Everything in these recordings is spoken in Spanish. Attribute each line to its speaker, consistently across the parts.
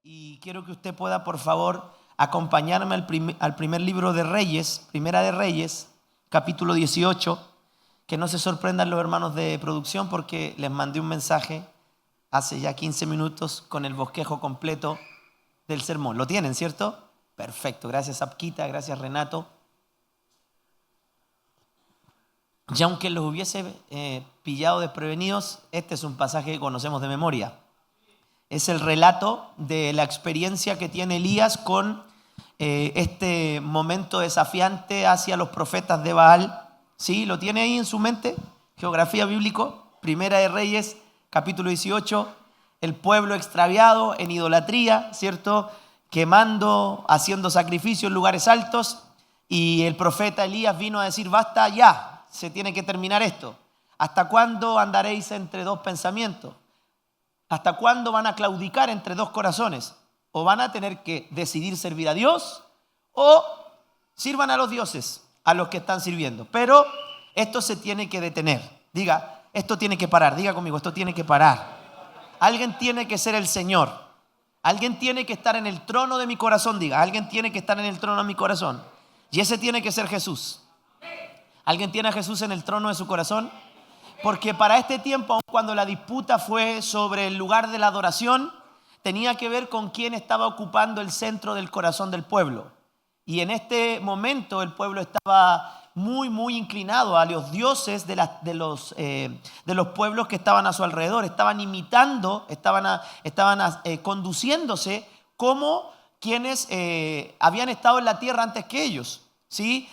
Speaker 1: y quiero que usted pueda, por favor, acompañarme al primer libro de Reyes, Primera de Reyes, capítulo 18. Que no se sorprendan los hermanos de producción porque les mandé un mensaje hace ya 15 minutos con el bosquejo completo del sermón. ¿Lo tienen, cierto? Perfecto. Gracias, Apquita. Gracias, Renato. Y aunque los hubiese pillado desprevenidos, este es un pasaje que conocemos de memoria. Es el relato de la experiencia que tiene Elías con este momento desafiante hacia los profetas de Baal. ¿Sí? ¿Lo tiene ahí en su mente? Geografía bíblico, Primera de Reyes, capítulo 18. El pueblo extraviado en idolatría, ¿cierto? Quemando, haciendo sacrificios en lugares altos. Y el profeta Elías vino a decir, basta ya, se tiene que terminar esto. ¿Hasta cuándo andaréis entre dos pensamientos? ¿Hasta cuándo van a claudicar entre dos corazones? O van a tener que decidir servir a Dios o sirvan a los dioses, a los que están sirviendo. Pero esto se tiene que detener. Diga, esto tiene que parar. Diga conmigo, esto tiene que parar. Alguien tiene que ser el Señor. Alguien tiene que estar en el trono de mi corazón. Diga, alguien tiene que estar en el trono de mi corazón. Y ese tiene que ser Jesús. ¿Alguien tiene a Jesús en el trono de su corazón? Porque para este tiempo, aun cuando la disputa fue sobre el lugar de la adoración, tenía que ver con quién estaba ocupando el centro del corazón del pueblo. Y en este momento el pueblo estaba muy inclinado a los dioses de los pueblos que estaban a su alrededor. Estaban imitando, estaban conduciéndose como quienes habían estado en la tierra antes que ellos. ¿Sí?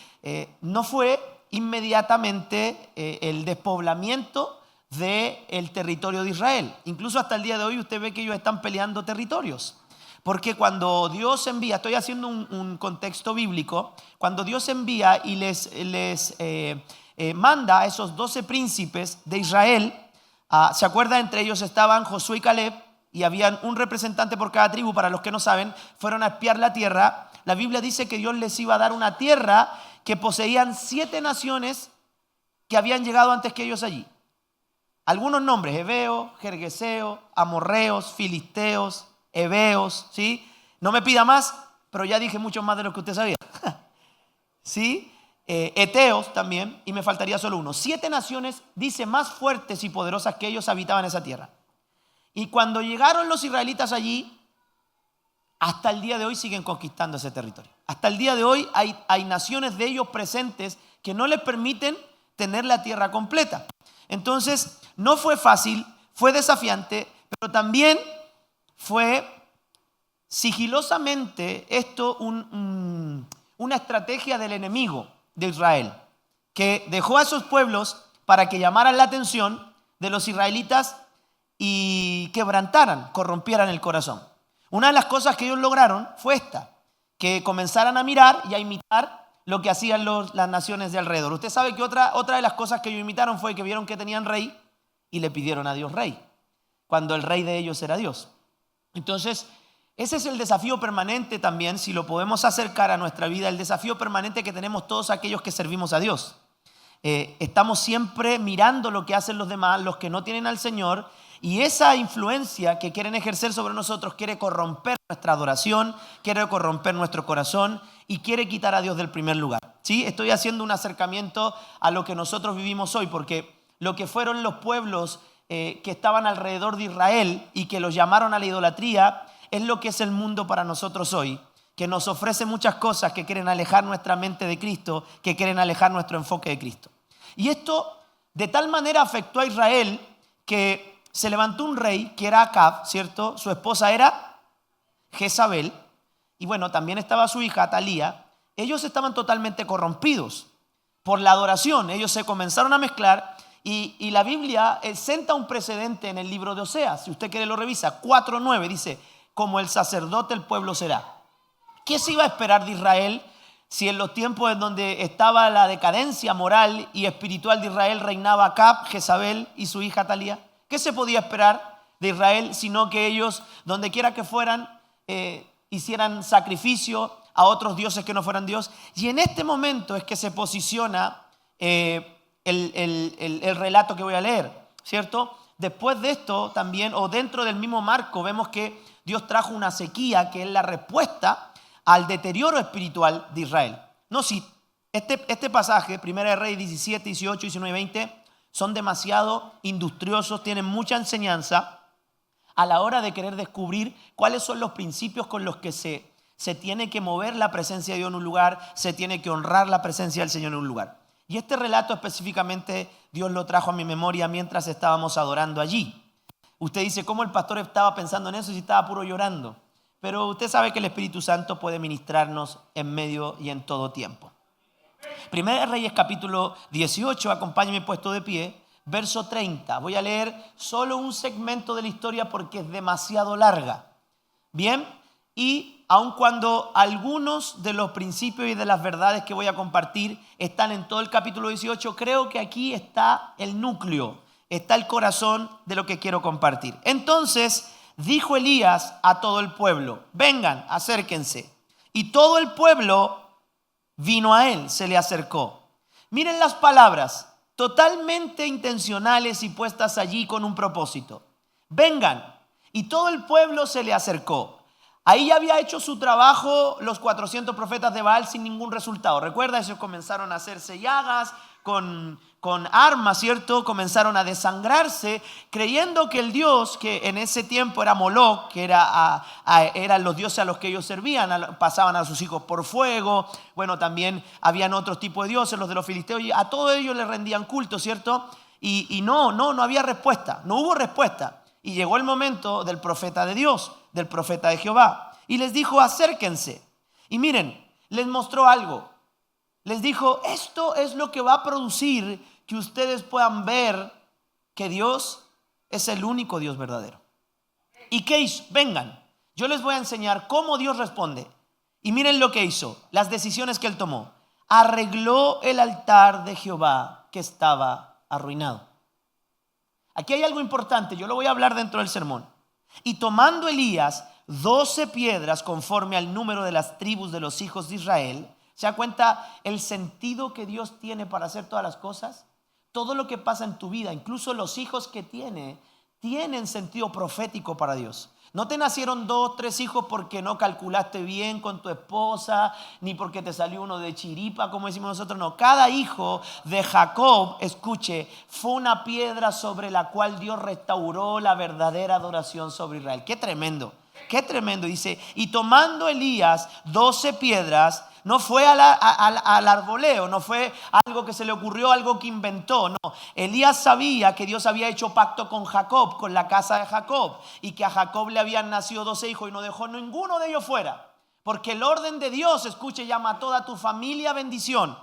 Speaker 1: No fue inmediatamente el despoblamiento del territorio de Israel. Incluso hasta el día de hoy usted ve que ellos están peleando territorios. Porque cuando Dios envía, estoy haciendo un contexto bíblico, cuando Dios envía y les manda a esos 12 príncipes de Israel, ¿se acuerda? Entre ellos estaban Josué y Caleb, y habían un representante por cada tribu. Para los que no saben, fueron a espiar la tierra. La Biblia dice que Dios les iba a dar una tierra que poseían 7 naciones que habían llegado antes que ellos allí. Algunos nombres: Heveo, Gergeseo, Amorreos, Filisteos, Heveos, ¿sí? No me pida más, pero ya dije mucho más de lo que usted sabía. ¿Sí? Eteos también, y me faltaría solo uno. 7 naciones, dice, más fuertes y poderosas que ellos habitaban esa tierra. Y cuando llegaron los israelitas allí, hasta el día de hoy siguen conquistando ese territorio. Hasta el día de hoy hay naciones de ellos presentes que no les permiten tener la tierra completa. Entonces, no fue fácil, fue desafiante, pero también fue sigilosamente esto una estrategia del enemigo de Israel, que dejó a esos pueblos para que llamaran la atención de los israelitas y quebrantaran, corrompieran el corazón. Una de las cosas que ellos lograron fue esta, que comenzaran a mirar y a imitar lo que hacían las naciones de alrededor. Usted sabe que otra de las cosas que ellos imitaron fue que vieron que tenían rey y le pidieron a Dios rey, cuando el rey de ellos era Dios. Entonces, ese es el desafío permanente también, si lo podemos acercar a nuestra vida, el desafío permanente que tenemos todos aquellos que servimos a Dios. Estamos siempre mirando lo que hacen los demás, los que no tienen al Señor, y esa influencia que quieren ejercer sobre nosotros quiere corromper nuestra adoración, quiere corromper nuestro corazón y quiere quitar a Dios del primer lugar. ¿Sí? Estoy haciendo un acercamiento a lo que nosotros vivimos hoy, porque lo que fueron los pueblos que estaban alrededor de Israel y que los llamaron a la idolatría es lo que es el mundo para nosotros hoy, que nos ofrece muchas cosas que quieren alejar nuestra mente de Cristo, que quieren alejar nuestro enfoque de Cristo. Y esto de tal manera afectó a Israel que se levantó un rey que era Acab, ¿cierto? Su esposa era Jezabel, y bueno, también estaba su hija Atalía. Ellos estaban totalmente corrompidos por la adoración. Ellos se comenzaron a mezclar y la Biblia senta un precedente en el libro de Oseas. Si usted quiere lo revisa, 4:9 dice, como el sacerdote el pueblo será. ¿Qué se iba a esperar de Israel si en los tiempos en donde estaba la decadencia moral y espiritual de Israel reinaba Acab, Jezabel y su hija Atalía? ¿Qué se podía esperar de Israel sino que ellos, donde quiera que fueran, hicieran sacrificio a otros dioses que no fueran Dios? Y en este momento es que se posiciona el relato que voy a leer, ¿cierto? Después de esto también, o dentro del mismo marco, vemos que Dios trajo una sequía que es la respuesta al deterioro espiritual de Israel. No, si este pasaje, 1 de Reyes 17, 18, 19 y 20, son demasiado industriosos, tienen mucha enseñanza a la hora de querer descubrir cuáles son los principios con los que se tiene que mover la presencia de Dios en un lugar, se tiene que honrar la presencia del Señor en un lugar. Y este relato específicamente Dios lo trajo a mi memoria mientras estábamos adorando allí. Usted dice, ¿cómo el pastor estaba pensando en eso si estaba puro llorando? Pero usted sabe que el Espíritu Santo puede ministrarnos en medio y en todo tiempo. Primera de Reyes capítulo 18, acompáñeme puesto de pie, verso 30. Voy a leer solo un segmento de la historia porque es demasiado larga. Bien, y aun cuando algunos de los principios y de las verdades que voy a compartir están en todo el capítulo 18, creo que aquí está el núcleo, está el corazón de lo que quiero compartir. Entonces dijo Elías a todo el pueblo, vengan, acérquense. Y todo el pueblo vino a él, se le acercó. Miren las palabras, totalmente intencionales y puestas allí con un propósito. Vengan. Y todo el pueblo se le acercó. Ahí ya había hecho su trabajo los 400 profetas de Baal sin ningún resultado. Recuerda, ellos comenzaron a hacerse llagas con armas, ¿cierto? Comenzaron a desangrarse, creyendo que el Dios, que en ese tiempo era Moloc, que eran los dioses a los que ellos servían, pasaban a sus hijos por fuego. Bueno, también habían otros tipos de dioses, los de los filisteos, y a todos ellos les rendían culto, ¿cierto? Y no había respuesta, no hubo respuesta. Y llegó el momento del profeta de Dios, del profeta de Jehová, y les dijo, acérquense. Y miren, les mostró algo. Les dijo, esto es lo que va a producir que ustedes puedan ver que Dios es el único Dios verdadero. ¿Y qué hizo? Vengan, yo les voy a enseñar cómo Dios responde. Y miren lo que hizo, las decisiones que él tomó. Arregló el altar de Jehová que estaba arruinado. Aquí hay algo importante, yo lo voy a hablar dentro del sermón. Y tomando Elías 12 piedras conforme al número de las tribus de los hijos de Israel. ¿Se da cuenta el sentido que Dios tiene para hacer todas las cosas? Todo lo que pasa en tu vida, incluso los hijos que tienen sentido profético para Dios. No te nacieron 2, 3 hijos porque no calculaste bien con tu esposa, ni porque te salió uno de chiripa, como decimos nosotros. No, cada hijo de Jacob, escuche, fue una piedra sobre la cual Dios restauró la verdadera adoración sobre Israel. Qué tremendo, qué tremendo. Dice, y tomando Elías 12 piedras, no fue al arboleo, no fue algo que se le ocurrió, algo que inventó. No, Elías sabía que Dios había hecho pacto con Jacob, con la casa de Jacob, y que a Jacob le habían nacido 12 hijos y no dejó ninguno de ellos fuera. Porque el orden de Dios, escuche, llama a toda tu familia a bendición.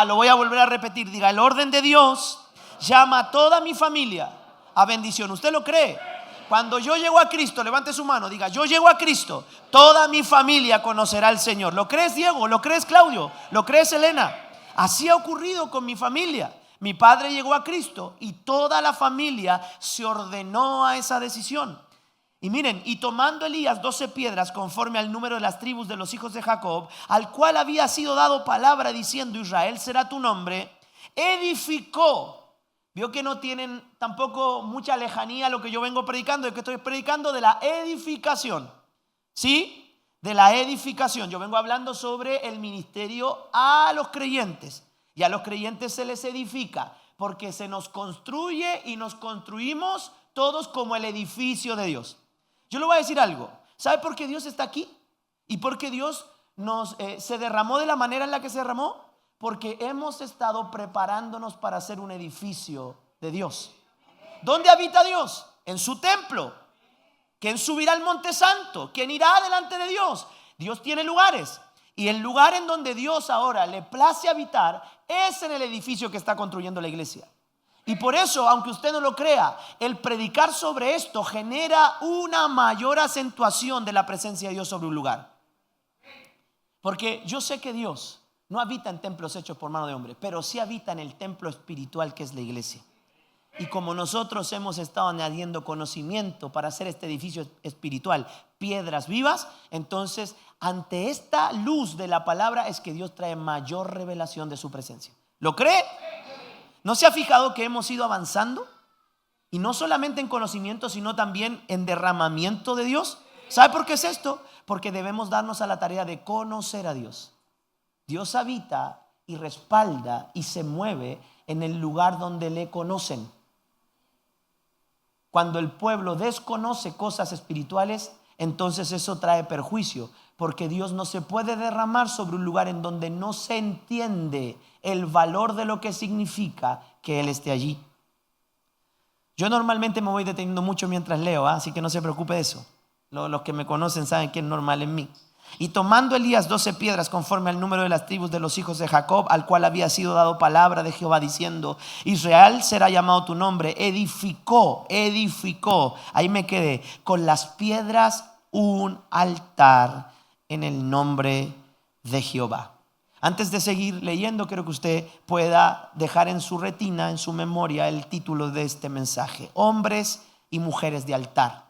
Speaker 1: Lo voy a volver a repetir. Diga, el orden de Dios llama a toda mi familia a bendición. ¿Usted lo cree? Cuando yo llego a Cristo, levante su mano, diga, yo llego a Cristo, toda mi familia conocerá al Señor. ¿Lo crees, Diego? ¿Lo crees, Claudio? ¿Lo crees, Elena? Así ha ocurrido con mi familia. Mi padre llegó a Cristo y toda la familia se ordenó a esa decisión. Y miren, y tomando Elías 12 piedras conforme al número de las tribus de los hijos de Jacob, al cual había sido dado palabra diciendo, Israel será tu nombre, edificó. Vio que no tienen tampoco mucha lejanía a lo que yo vengo predicando, de que estoy predicando de la edificación. ¿Sí? De la edificación. Yo vengo hablando sobre el ministerio a los creyentes. Y a los creyentes se les edifica, porque se nos construye y nos construimos todos como el edificio de Dios. Yo le voy a decir algo. ¿Sabe por qué Dios está aquí? ¿Y por qué Dios se derramó de la manera en la que se derramó? Porque hemos estado preparándonos para hacer un edificio de Dios. ¿Dónde habita Dios? En su templo. ¿Quién subirá al monte santo? ¿Quién irá delante de Dios? Dios tiene lugares. Y el lugar en donde Dios ahora le place habitar es en el edificio que está construyendo la iglesia. Y por eso, aunque usted no lo crea, el predicar sobre esto genera una mayor acentuación de la presencia de Dios sobre un lugar. Porque yo sé que Dios no habita en templos hechos por mano de hombre, pero sí habita en el templo espiritual que es la iglesia. Y como nosotros hemos estado añadiendo conocimiento para hacer este edificio espiritual, piedras vivas, entonces ante esta luz de la palabra es que Dios trae mayor revelación de su presencia. ¿Lo cree? ¿No se ha fijado que hemos ido avanzando? Y no solamente en conocimiento, sino también en derramamiento de Dios. ¿Sabe por qué es esto? Porque debemos darnos a la tarea de conocer a Dios. Dios habita y respalda y se mueve en el lugar donde le conocen. Cuando el pueblo desconoce cosas espirituales, entonces eso trae perjuicio, porque Dios no se puede derramar sobre un lugar en donde no se entiende el valor de lo que significa que Él esté allí. Yo normalmente me voy deteniendo mucho mientras leo, así que no se preocupe de eso. Los que me conocen saben que es normal en mí. Y tomando Elías 12 piedras conforme al número de las tribus de los hijos de Jacob, al cual había sido dado palabra de Jehová diciendo: Israel será llamado tu nombre. Edificó, ahí me quedé, con las piedras un altar en el nombre de Jehová. Antes de seguir leyendo, quiero que usted pueda dejar en su retina, en su memoria, el título de este mensaje: Hombres y mujeres de altar.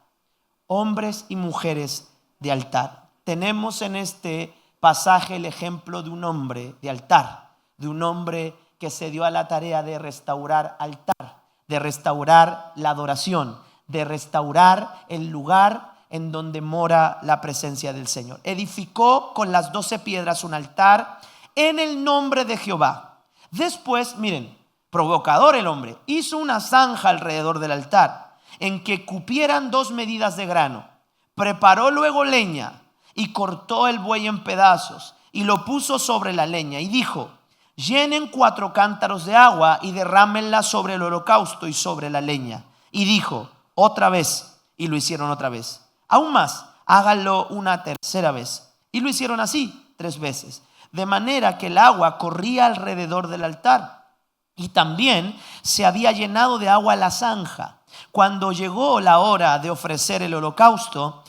Speaker 1: Hombres y mujeres de altar. Tenemos en este pasaje el ejemplo de un hombre de altar, de un hombre que se dio a la tarea de restaurar altar, de restaurar la adoración, de restaurar el lugar en donde mora la presencia del Señor. Edificó con las 12 piedras un altar en el nombre de Jehová. Después, miren, provocador el hombre, hizo una zanja alrededor del altar en que cupieran 2 medidas de grano. Preparó luego leña y cortó el buey en pedazos y lo puso sobre la leña y dijo: llenen 4 cántaros de agua y derrámenla sobre el holocausto y sobre la leña. Y dijo: otra vez. Y lo hicieron otra vez. Aún más, háganlo una tercera vez. Y lo hicieron así 3 veces. De manera que el agua corría alrededor del altar. Y también se había llenado de agua la zanja. Cuando llegó la hora de ofrecer el holocausto,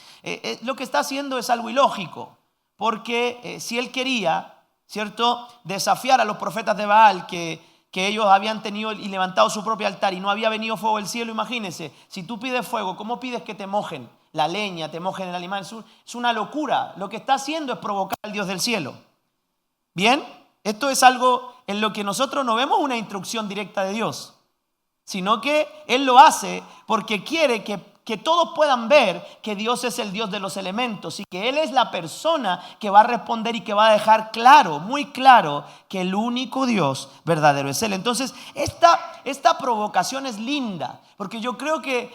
Speaker 1: lo que está haciendo es algo ilógico, porque si él quería, ¿cierto?, desafiar a los profetas de Baal que ellos habían tenido y levantado su propio altar y no había venido fuego del cielo. Imagínense, si tú pides fuego, ¿cómo pides que te mojen la leña, te mojen el animal? Es una locura. Lo que está haciendo es provocar al Dios del cielo. Bien, esto es algo en lo que nosotros no vemos una instrucción directa de Dios, sino que Él lo hace porque quiere que todos puedan ver que Dios es el Dios de los elementos y que Él es la persona que va a responder y que va a dejar claro, muy claro, que el único Dios verdadero es Él. Entonces, esta provocación es linda, porque yo creo que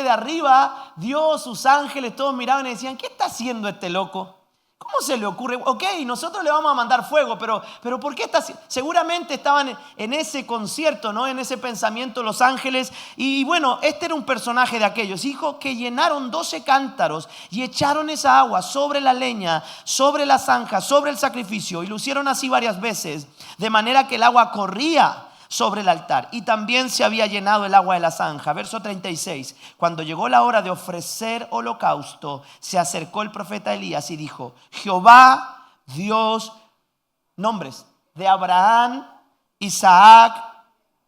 Speaker 1: de arriba Dios, sus ángeles, todos miraban y decían: ¿qué está haciendo este loco? ¿Cómo se le ocurre? Ok, nosotros le vamos a mandar fuego, pero ¿por qué está? Seguramente estaban en ese concierto, ¿no? En ese pensamiento los ángeles. Y bueno, este era un personaje de aquellos. Dijo que llenaron 12 cántaros y echaron esa agua sobre la leña, sobre la zanja, sobre el sacrificio. Y lo hicieron así varias veces, de manera que el agua corría sobre el altar, y también se había llenado el agua de la zanja. Verso 36. Cuando llegó la hora de ofrecer holocausto, se acercó el profeta Elías y dijo: Jehová, Dios, nombres de Abraham, Isaac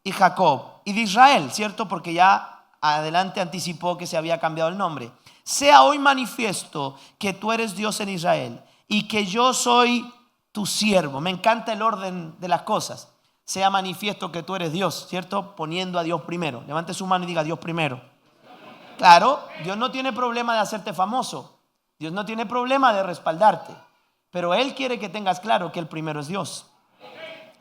Speaker 1: y Jacob, y de Israel, ¿cierto? Porque ya adelante anticipó que se había cambiado el nombre. Sea hoy manifiesto que tú eres Dios en Israel y que yo soy tu siervo. Me encanta el orden de las cosas. Sea manifiesto que tú eres Dios, ¿cierto? Poniendo a Dios primero. Levante su mano y diga: Dios primero. Claro, Dios no tiene problema de hacerte famoso. Dios no tiene problema de respaldarte. Pero Él quiere que tengas claro que el primero es Dios.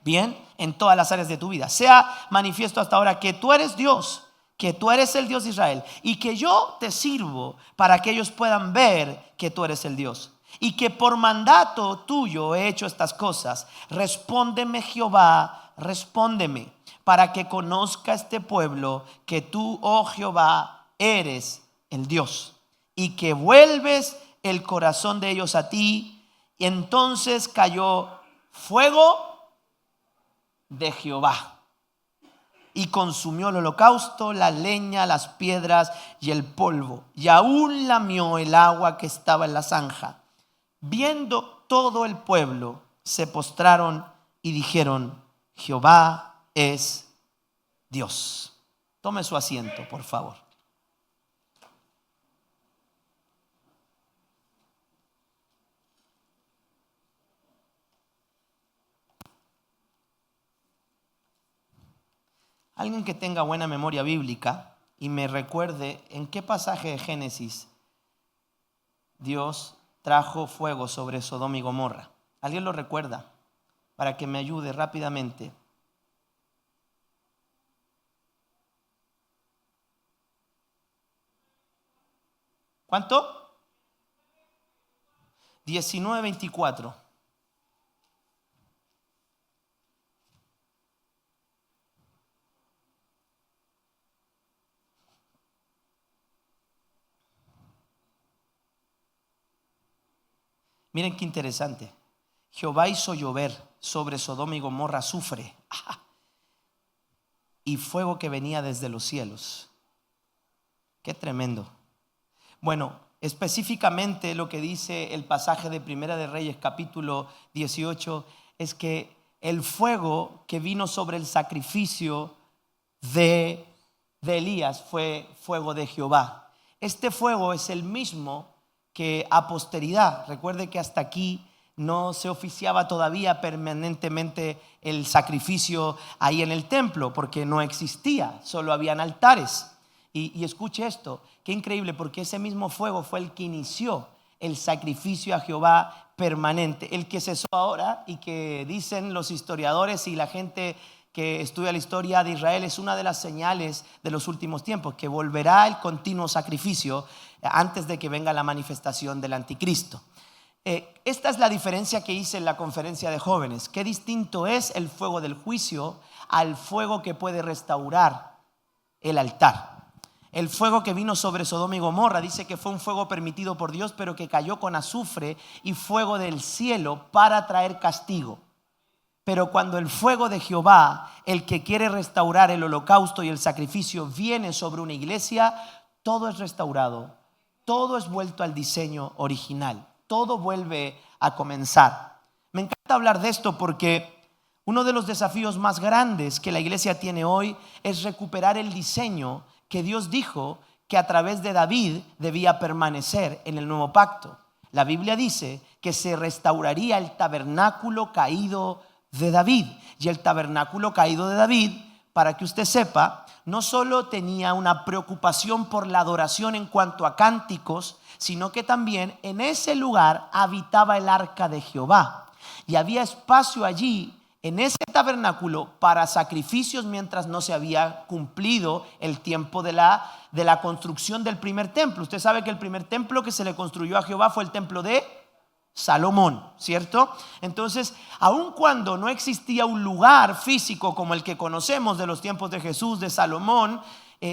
Speaker 1: Bien, en todas las áreas de tu vida. Sea manifiesto hasta ahora que tú eres Dios, que tú eres el Dios de Israel y que yo te sirvo para que ellos puedan ver que tú eres el Dios. Y que por mandato tuyo he hecho estas cosas. Respóndeme, Jehová, respóndeme, para que conozca este pueblo que tú, oh Jehová, eres el Dios, y que vuelves el corazón de ellos a ti. Y entonces cayó fuego de Jehová y consumió el holocausto, la leña, las piedras y el polvo, y aún lamió el agua que estaba en la zanja. Viendo todo el pueblo, se postraron y dijeron: Jehová es Dios. Tome su asiento, por favor. Alguien que tenga buena memoria bíblica y me recuerde en qué pasaje de Génesis Dios trajo fuego sobre Sodoma y Gomorra? ¿Alguien lo recuerda? Para que me ayude rápidamente. ¿Cuánto? 19:24. Miren qué interesante. Jehová hizo llover sobre Sodoma y Gomorra azufre y fuego que venía desde los cielos. Qué tremendo. Bueno, específicamente lo que dice el pasaje de Primera de Reyes capítulo 18 es que el fuego que vino sobre el sacrificio de Elías fue fuego de Jehová. Este fuego es el mismo que a posteridad, recuerde que hasta aquí no se oficiaba todavía permanentemente el sacrificio ahí en el templo, porque no existía, solo habían altares. Y escuche esto, qué increíble, porque ese mismo fuego fue el que inició el sacrificio a Jehová permanente, el que cesó ahora y que dicen los historiadores y la gente que estudia la historia de Israel es una de las señales de los últimos tiempos, que volverá el continuo sacrificio antes de que venga la manifestación del anticristo. Esta es la diferencia que hice en la conferencia de jóvenes. Qué distinto es el fuego del juicio al fuego que puede restaurar el altar. El fuego que vino sobre Sodoma y Gomorra dice que fue un fuego permitido por Dios, pero que cayó con azufre y fuego del cielo para traer castigo. Pero cuando el fuego de Jehová, el que quiere restaurar el holocausto y el sacrificio, viene sobre una iglesia, todo es restaurado, todo es vuelto al diseño original, todo vuelve a comenzar. Me encanta hablar de esto porque uno de los desafíos más grandes que la iglesia tiene hoy es recuperar el diseño que Dios dijo que a través de David debía permanecer en el nuevo pacto. La Biblia dice que se restauraría el tabernáculo caído de David. Y el tabernáculo caído de David, para que usted sepa, no solo tenía una preocupación por la adoración en cuanto a cánticos, sino que también en ese lugar habitaba el arca de Jehová. Y había espacio allí en ese tabernáculo para sacrificios mientras no se había cumplido el tiempo de la construcción del primer templo. Usted sabe que el primer templo que se le construyó a Jehová fue el templo de Salomón, ¿cierto? Entonces, aun cuando no existía un lugar físico como el que conocemos de los tiempos de Jesús, de Salomón,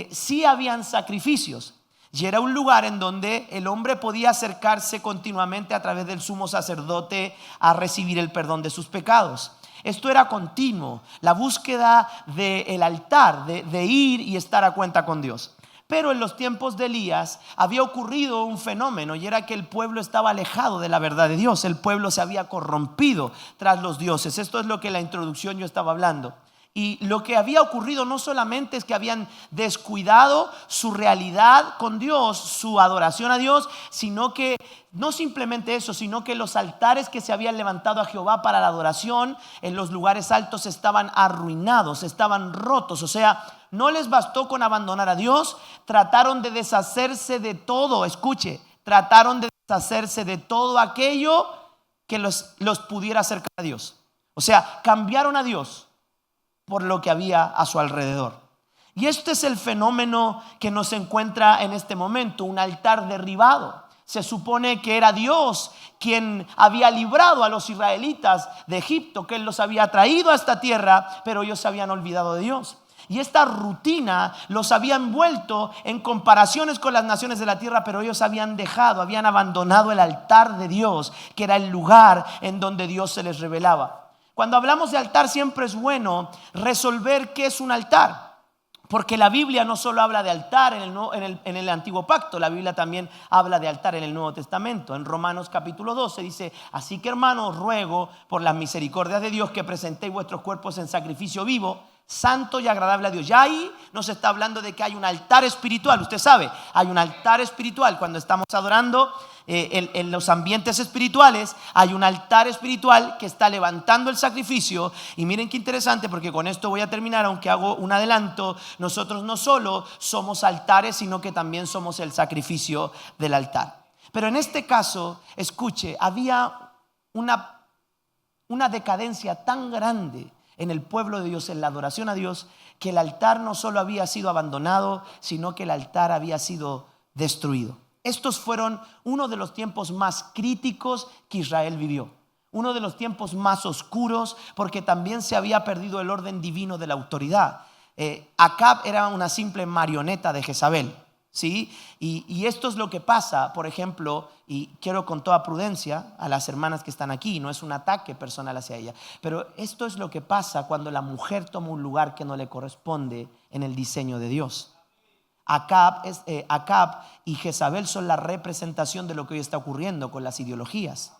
Speaker 1: sí habían sacrificios. Y era un lugar en donde el hombre podía acercarse continuamente a través del sumo sacerdote a recibir el perdón de sus pecados. Esto era continuo, la búsqueda del altar, de ir y estar a cuenta con Dios. Pero en los tiempos de Elías había ocurrido un fenómeno, y era que el pueblo estaba alejado de la verdad de Dios. El pueblo se había corrompido tras los dioses. Esto es lo que en la introducción yo estaba hablando. Y lo que había ocurrido no solamente es que habían descuidado su realidad con Dios, su adoración a Dios, sino que no simplemente eso, sino que los altares que se habían levantado a Jehová para la adoración en los lugares altos estaban arruinados, estaban rotos. O sea, no les bastó con abandonar a Dios, trataron de deshacerse de todo. Escuche, trataron de deshacerse de todo aquello que los pudiera acercar a Dios. O sea, cambiaron a Dios por lo que había a su alrededor. Y este es el fenómeno que nos encuentra en este momento, un altar derribado. Se supone que era Dios quien había librado a los israelitas de Egipto, que Él los había traído a esta tierra, pero ellos se habían olvidado de Dios. Y esta rutina los había envuelto en comparaciones con las naciones de la tierra, pero ellos habían abandonado el altar de Dios, que era el lugar en donde Dios se les revelaba. Cuando hablamos de altar siempre es bueno resolver qué es un altar, porque la Biblia no solo habla de altar en el Antiguo Pacto, la Biblia también habla de altar en el Nuevo Testamento. En Romanos capítulo 12 dice: así que, hermanos, ruego por las misericordias de Dios que presentéis vuestros cuerpos en sacrificio vivo, santo y agradable a Dios. Ya ahí nos está hablando de que hay un altar espiritual. Usted sabe, hay un altar espiritual cuando estamos adorando. En los ambientes espirituales hay un altar espiritual que está levantando el sacrificio. Y miren qué interesante, porque con esto voy a terminar, aunque hago un adelanto. Nosotros no solo somos altares, sino que también somos el sacrificio del altar. Pero en este caso, escuche, había una decadencia tan grande en el pueblo de Dios, en la adoración a Dios, que el altar no solo había sido abandonado, sino que el altar había sido destruido. Estos fueron uno de los tiempos más críticos que Israel vivió, uno de los tiempos más oscuros, porque también se había perdido el orden divino de la autoridad. Acab era una simple marioneta de Jezabel, ¿sí? Y esto es lo que pasa, por ejemplo, y quiero con toda prudencia a las hermanas que están aquí, no es un ataque personal hacia ella, pero esto es lo que pasa cuando la mujer toma un lugar que no le corresponde en el diseño de Dios. Acab y Jezabel son la representación de lo que hoy está ocurriendo con las ideologías,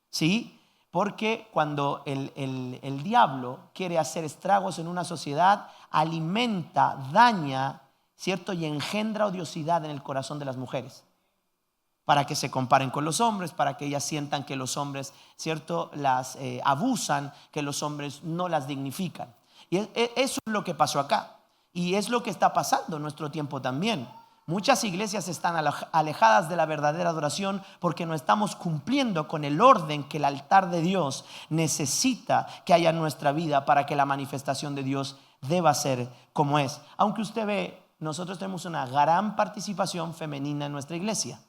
Speaker 1: ¿sí? Porque cuando el diablo quiere hacer estragos en una sociedad, alimenta, daña, ¿cierto? Y engendra odiosidad en el corazón de las mujeres, para que se comparen con los hombres, para que ellas sientan que los hombres, ¿cierto?, las abusan, que los hombres no las dignifican. Y eso es lo que pasó acá, y es lo que está pasando en nuestro tiempo también. Muchas iglesias están alejadas de la verdadera adoración porque no estamos cumpliendo con el orden que el altar de Dios necesita que haya en nuestra vida para que la manifestación de Dios deba ser como es. Aunque usted ve, nosotros tenemos una gran participación femenina en nuestra iglesia.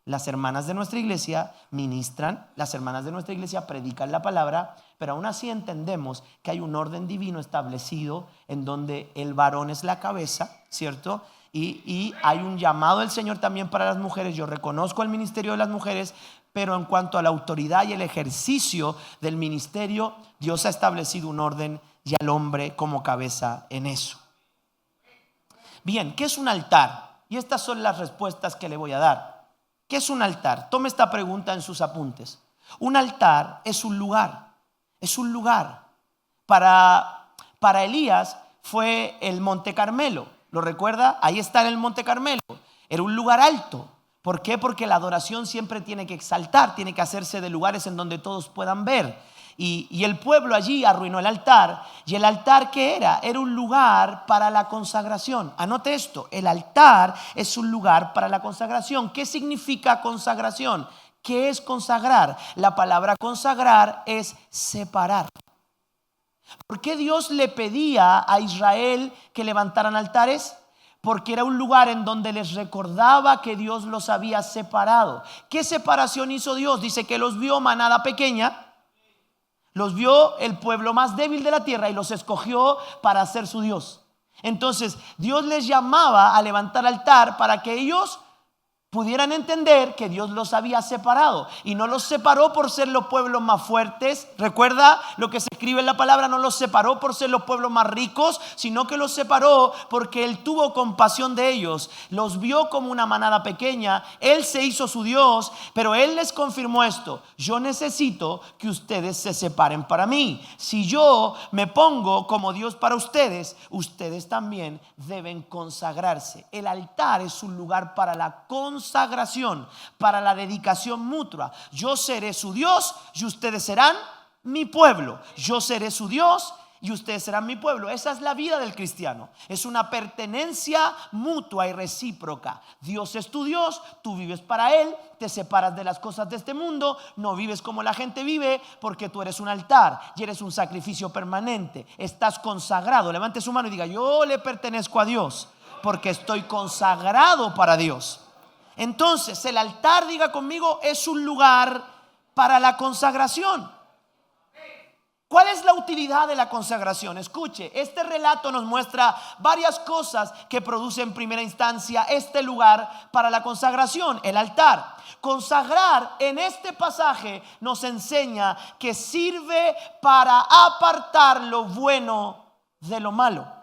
Speaker 1: Las hermanas de nuestra iglesia ministran, las hermanas de nuestra iglesia predican la palabra, pero aún así entendemos que hay un orden divino establecido en donde el varón es la cabeza, ¿cierto? Y hay un llamado del Señor también para las mujeres. Yo reconozco el ministerio de las mujeres, pero en cuanto a la autoridad y el ejercicio del ministerio, Dios ha establecido un orden y al hombre como cabeza en eso. Bien, ¿qué es un altar? Y estas son las respuestas que le voy a dar. ¿Qué es un altar? Tome esta pregunta en sus apuntes. Un altar es un lugar. Es un lugar. Para Elías fue el Monte Carmelo. ¿Lo recuerda? Ahí está en el Monte Carmelo. Era un lugar alto. ¿Por qué? Porque la adoración siempre tiene que exaltar, tiene que hacerse de lugares en donde todos puedan ver. Y el pueblo allí arruinó el altar. ¿Y el altar qué era? Era un lugar para la consagración. Anote esto, el altar es un lugar para la consagración. ¿Qué significa consagración? ¿Qué es consagrar? La palabra consagrar es separar. ¿Por qué Dios le pedía a Israel que levantaran altares? Porque era un lugar en donde les recordaba que Dios los había separado. ¿Qué separación hizo Dios? Dice que los vio manada pequeña, los vio el pueblo más débil de la tierra y los escogió para ser su Dios. Entonces Dios les llamaba a levantar altar para que ellos pudieran entender que Dios los había separado, y no los separó por ser los pueblos más fuertes. Recuerda lo que se escribe en la palabra, no los separó por ser los pueblos más ricos, sino que los separó porque Él tuvo compasión de ellos, los vio como una manada pequeña, Él se hizo su Dios, pero Él les confirmó esto: yo necesito que ustedes se separen para mí. Si yo me pongo como Dios para ustedes, ustedes también deben consagrarse. El altar es un lugar para la consagración, para la dedicación mutua. Yo seré su Dios y ustedes serán mi pueblo. Yo seré su Dios y ustedes serán mi pueblo. Esa es la vida del cristiano. Es una pertenencia mutua y recíproca. Dios es tu Dios, tú vives para Él, te separas de las cosas de este mundo, no vives como la gente vive, porque tú eres un altar y eres un sacrificio permanente. Estás consagrado. Levante su mano y diga: yo le pertenezco a Dios porque estoy consagrado para Dios. Entonces el altar, diga conmigo, es un lugar para la consagración. ¿Cuál es la utilidad de la consagración? Escuche, este relato nos muestra varias cosas que produce en primera instancia este lugar para la consagración, el altar. Consagrar en este pasaje nos enseña que sirve para apartar lo bueno de lo malo.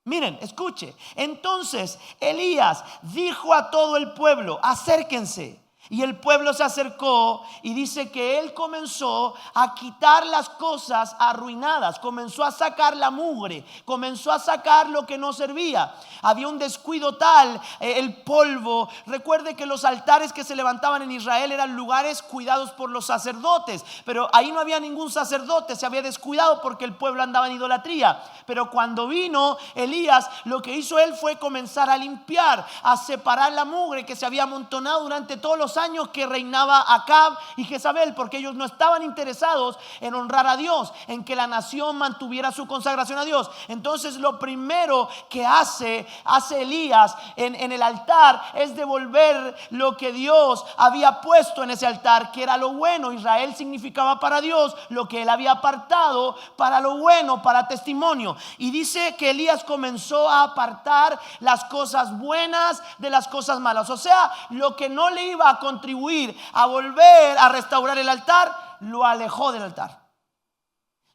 Speaker 1: Miren, escuche. Entonces Elías dijo a todo el pueblo: acérquense. Y el pueblo se acercó, y dice que él comenzó a quitar las cosas arruinadas, comenzó a sacar la mugre, comenzó a sacar lo que no servía. Había un descuido tal, el polvo. Recuerde que los altares que se levantaban en Israel eran lugares cuidados por los sacerdotes, pero ahí no había ningún sacerdote, se había descuidado porque el pueblo andaba en idolatría. Pero cuando vino Elías, lo que hizo él fue comenzar a limpiar, a separar la mugre que se había amontonado durante todos los los años que reinaba Acab y Jezabel, porque ellos no estaban interesados en honrar a Dios, en que la nación mantuviera su consagración a Dios. Entonces lo primero que hace Elías en el altar es devolver lo que Dios había puesto en ese altar, que era lo bueno. Israel significaba para Dios lo que él había apartado para lo bueno, para testimonio. Y dice que Elías comenzó a apartar las cosas buenas de las cosas malas. O sea, lo que no le iba a contribuir a volver a restaurar el altar, lo alejó del altar.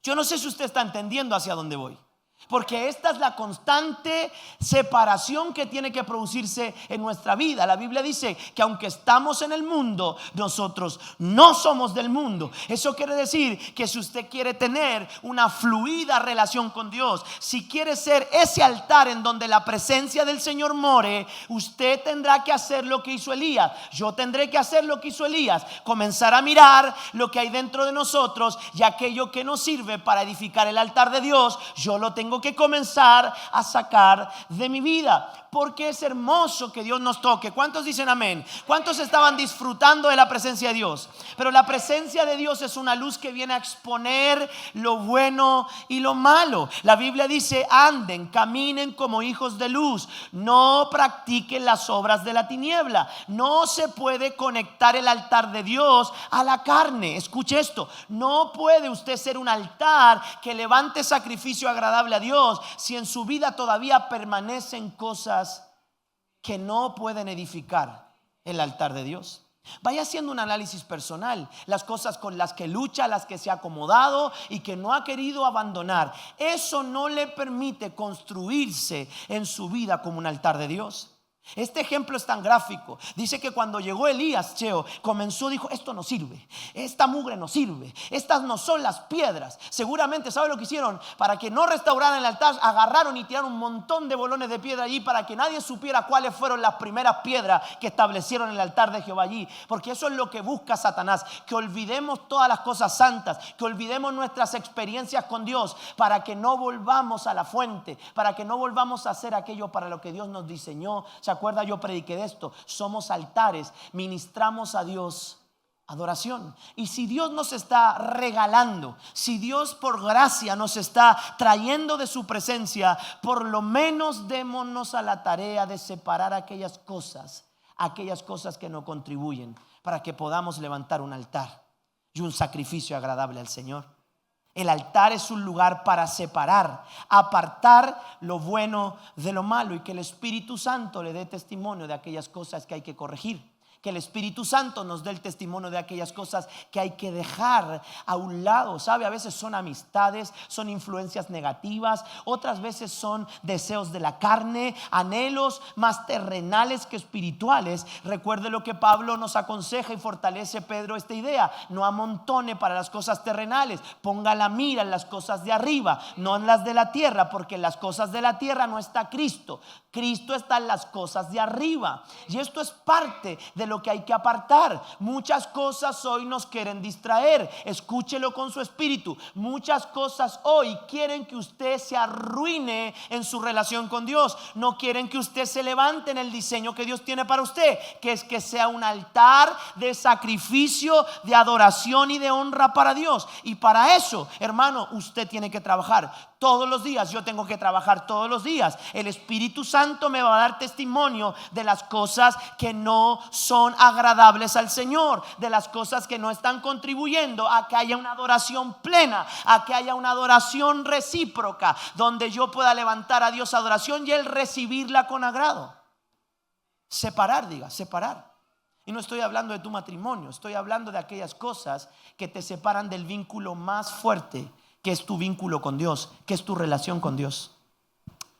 Speaker 1: Yo no sé si usted está entendiendo hacia dónde voy, porque esta es la constante separación que tiene que producirse en nuestra vida. La Biblia dice que aunque estamos en el mundo, nosotros no somos del mundo. Eso quiere decir que si usted quiere tener una fluida relación con Dios, si quiere ser ese altar en donde la presencia del Señor more, usted tendrá que hacer lo que hizo Elías. Yo tendré que hacer lo que hizo Elías: comenzar a mirar lo que hay dentro de nosotros, y aquello que nos sirve para edificar el altar de Dios, yo lo tengo que comenzar a sacar de mi vida. Porque es hermoso que Dios nos toque. ¿Cuántos dicen amén? ¿Cuántos estaban disfrutando de la presencia de Dios? Pero la presencia de Dios es una luz que viene a exponer lo bueno y lo malo. La Biblia dice: anden, caminen como hijos de luz, no practiquen las obras de la tiniebla. No se puede conectar el altar de Dios a la carne. Escuche esto: no puede usted ser un altar que levante sacrificio agradable a Dios si en su vida todavía permanecen cosas que no pueden edificar el altar de Dios. Vaya haciendo un análisis personal, las cosas con las que lucha, las que se ha acomodado y que no ha querido abandonar. Eso no le permite construirse en su vida como un altar de Dios. Este ejemplo es tan gráfico. Dice que cuando llegó Elías, comenzó, dijo: esto no sirve, esta mugre no sirve, estas no son las piedras. Seguramente, ¿sabe lo que hicieron? Para que no restauraran el altar, agarraron y tiraron un montón de bolones de piedra allí, para que nadie supiera cuáles fueron las primeras piedras que establecieron el altar de Jehová allí. Porque eso es lo que busca Satanás: que olvidemos todas las cosas santas, que olvidemos nuestras experiencias con Dios, para que no volvamos a la fuente, para que no volvamos a hacer aquello para lo que Dios nos diseñó. ¿Se acuerda? Yo prediqué de esto. Somos altares, ministramos a Dios adoración. Y si Dios nos está regalando, si Dios por gracia nos está trayendo de su presencia, por lo menos démonos a la tarea de separar aquellas cosas que no contribuyen, para que podamos levantar un altar y un sacrificio agradable al Señor. El altar es un lugar para separar, apartar lo bueno de lo malo, y que el Espíritu Santo le dé testimonio de aquellas cosas que hay que corregir. Que el Espíritu Santo nos dé el testimonio de aquellas cosas que hay que dejar a un lado. ¿Sabe? A veces son amistades, son influencias negativas, otras veces son deseos de la carne, anhelos más terrenales que espirituales. Recuerde lo que Pablo nos aconseja y fortalece Pedro esta idea: no amontone para las cosas terrenales, ponga la mira en las cosas de arriba, no en las de la tierra, porque en las cosas de la tierra no está Cristo. Cristo está en las cosas de arriba, y esto es parte de lo que hay que apartar. Muchas cosas hoy nos quieren distraer. Escúchelo con su espíritu. Muchas cosas hoy quieren que usted se arruine en su relación con Dios. No quieren que usted se levante en el diseño que Dios tiene para usted, que es que sea un altar de sacrificio, de adoración y de honra para Dios. Y para eso, hermano, usted tiene que trabajar todos los días. Yo tengo que trabajar todos los días. El Espíritu Santo me va a dar testimonio de las cosas que no son agradables al Señor, de las cosas que no están contribuyendo a que haya una adoración plena, a que haya una adoración recíproca, donde yo pueda levantar a Dios adoración y Él recibirla con agrado. Separar, separar. Y no estoy hablando de tu matrimonio, estoy hablando de aquellas cosas que te separan del vínculo más fuerte, que es tu vínculo con Dios, que es tu relación con Dios.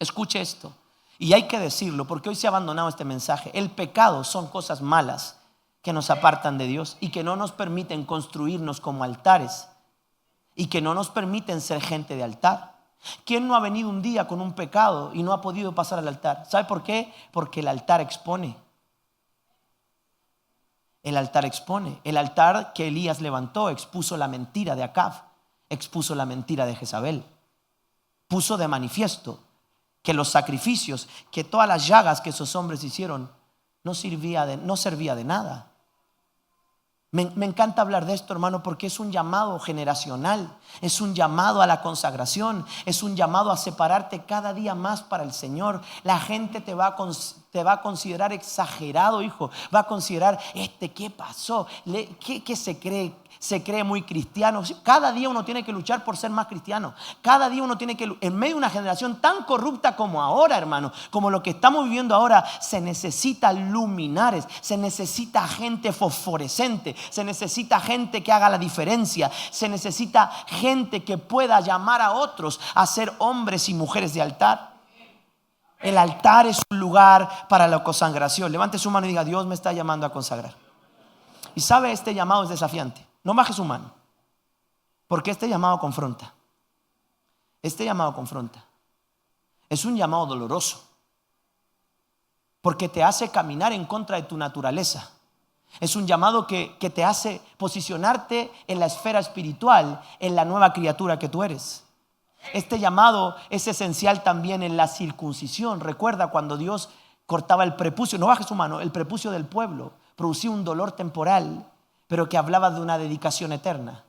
Speaker 1: Escuche esto, y hay que decirlo, porque hoy se ha abandonado este mensaje. El pecado son cosas malas que nos apartan de Dios y que no nos permiten construirnos como altares, y que no nos permiten ser gente de altar. ¿Quién no ha venido un día con un pecado y no ha podido pasar al altar? ¿Sabe por qué? Porque el altar expone. El altar expone. El altar que Elías levantó expuso la mentira de Acab, expuso la mentira de Jezabel, puso de manifiesto que los sacrificios, que todas las llagas que esos hombres hicieron no servía de nada. Me encanta hablar de esto, hermano, porque es un llamado generacional, es un llamado a la consagración, es un llamado a separarte cada día más para el Señor. La gente te va a considerar exagerado, hijo. Va a considerar, ¿qué pasó? ¿Qué se cree? Se cree muy cristiano. Cada día uno tiene que luchar por ser más cristiano. Cada día uno tiene que, en medio de una generación tan corrupta como ahora, hermano, como lo que estamos viviendo ahora, se necesita luminares, se necesita gente fosforescente, se necesita gente que haga la diferencia, se necesita gente que pueda llamar a otros a ser hombres y mujeres de altar. El altar es un lugar para la consagración. Levante su mano y diga: Dios me está llamando a consagrar. Y sabe, este llamado es desafiante. No baje su mano, porque este llamado confronta. Este llamado confronta. Es un llamado doloroso, porque te hace caminar en contra de tu naturaleza. Es un llamado que te hace posicionarte en la esfera espiritual, en la nueva criatura que tú eres. Este llamado es esencial también en la circuncisión. Recuerda cuando Dios cortaba el prepucio, no baje su mano, el prepucio del pueblo, producía un dolor temporal, pero que hablaba de una dedicación eterna.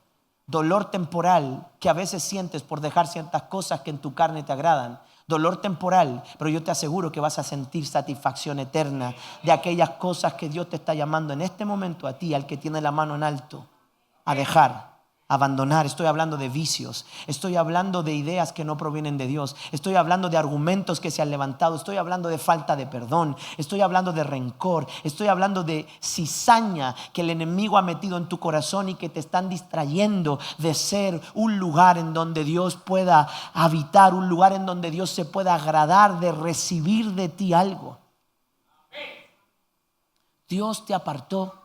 Speaker 1: Dolor temporal que a veces sientes por dejar ciertas cosas que en tu carne te agradan. Dolor temporal, pero yo te aseguro que vas a sentir satisfacción eterna de aquellas cosas que Dios te está llamando en este momento a ti, al que tiene la mano en alto, a dejar, a abandonar. Estoy hablando de vicios, estoy hablando de ideas que no provienen de Dios, estoy hablando de argumentos que se han levantado, estoy hablando de falta de perdón, estoy hablando de rencor, estoy hablando de cizaña que el enemigo ha metido en tu corazón y que te están distrayendo de ser un lugar en donde Dios pueda habitar, un lugar en donde Dios se pueda agradar de recibir de ti algo. Dios te apartó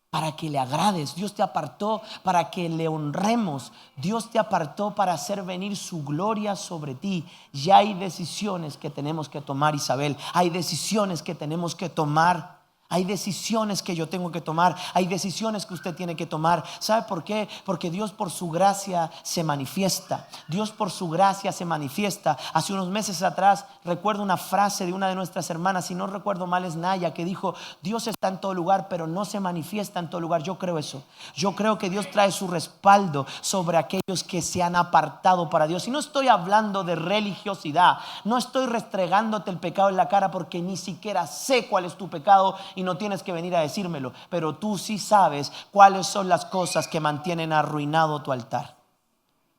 Speaker 1: para que le agrades. Dios te apartó para que le honremos. Dios te apartó para hacer venir su gloria sobre ti. Ya hay decisiones que tenemos que tomar, Isabel. Hay decisiones que tenemos que tomar. Hay decisiones que yo tengo que tomar. Hay decisiones que usted tiene que tomar. ¿Sabe por qué? Porque Dios por su gracia se manifiesta. Dios por su gracia se manifiesta. Hace unos meses atrás recuerdo una frase de una de nuestras hermanas, si no recuerdo mal es Naya, que dijo: Dios está en todo lugar, pero no se manifiesta en todo lugar. Yo creo eso. Yo creo que Dios trae su respaldo sobre aquellos que se han apartado para Dios. Y no estoy hablando de religiosidad. No estoy restregándote el pecado en la cara, porque ni siquiera sé cuál es tu pecado y no tienes que venir a decírmelo, pero tú sí sabes cuáles son las cosas que mantienen arruinado tu altar.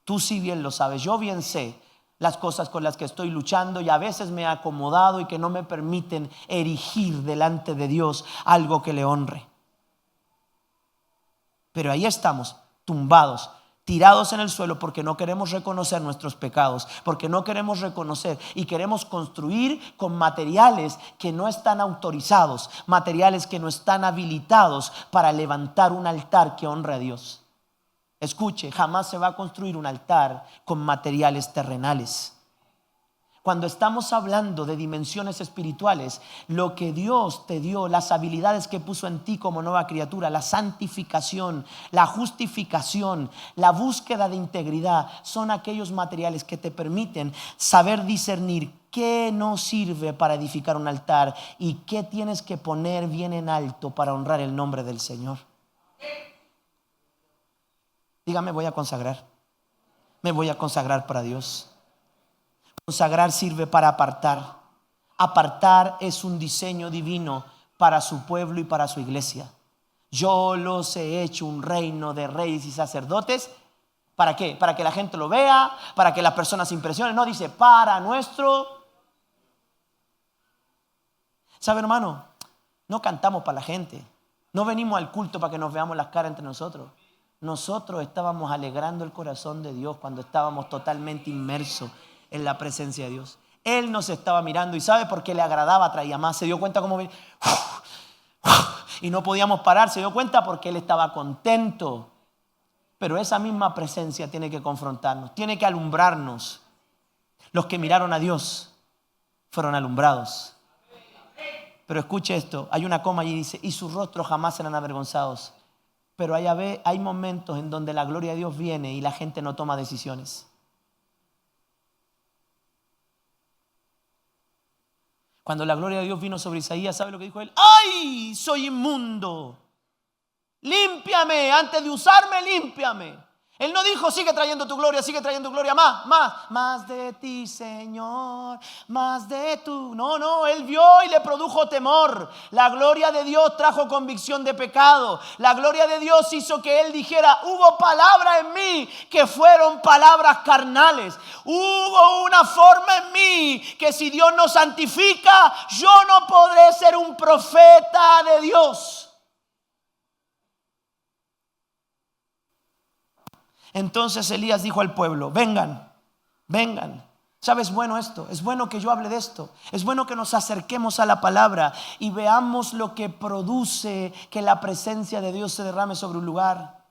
Speaker 1: Tú sí bien lo sabes. Yo bien sé las cosas con las que estoy luchando y a veces me he acomodado y que no me permiten erigir delante de Dios algo que le honre. Pero ahí estamos, tumbados, tirados en el suelo, porque no queremos reconocer nuestros pecados, porque no queremos reconocer y queremos construir con materiales que no están autorizados, materiales que no están habilitados para levantar un altar que honre a Dios. Escuche, jamás se va a construir un altar con materiales terrenales. Cuando estamos hablando de dimensiones espirituales, lo que Dios te dio, las habilidades que puso en ti como nueva criatura, la santificación, la justificación, la búsqueda de integridad, son aquellos materiales que te permiten saber discernir qué no sirve para edificar un altar y qué tienes que poner bien en alto para honrar el nombre del Señor. Dígame, voy a consagrar. Me voy a consagrar para Dios. Consagrar sirve para apartar. Apartar es un diseño divino para su pueblo y para su iglesia. Yo los he hecho un reino de reyes y sacerdotes. ¿Para qué? Para que la gente lo vea, para que las personas se impresionen. No, dice para nuestro. ¿Sabe, hermano? No cantamos para la gente. No venimos al culto para que nos veamos las caras entre nosotros. Nosotros estábamos alegrando el corazón de Dios cuando estábamos totalmente inmersos en la presencia de Dios. Él nos estaba mirando y ¿sabe por qué le agradaba? Traía más. Se dio cuenta cómo venía y no podíamos parar. Se dio cuenta porque Él estaba contento. Pero esa misma presencia tiene que confrontarnos, tiene que alumbrarnos. Los que miraron a Dios fueron alumbrados. Pero escuche esto, hay una coma allí, dice: y sus rostros jamás serán avergonzados. Pero hay momentos en donde la gloria de Dios viene y la gente no toma decisiones. Cuando la gloria de Dios vino sobre Isaías, ¿sabe lo que dijo él? ¡Ay, soy inmundo! Límpiame, antes de usarme, límpiame. Él no dijo, sigue trayendo tu gloria, más de ti, Señor, más de tu. No, él vio y le produjo temor. La gloria de Dios trajo convicción de pecado. La gloria de Dios hizo que él dijera, hubo palabras en mí que fueron palabras carnales. Hubo una forma en mí que si Dios no santifica, yo no podré ser un profeta de Dios. Entonces Elías dijo al pueblo, vengan. ¿Sabes? Bueno esto, es bueno que yo hable de esto. Es bueno que nos acerquemos a la palabra y veamos lo que produce que la presencia de Dios se derrame sobre un lugar.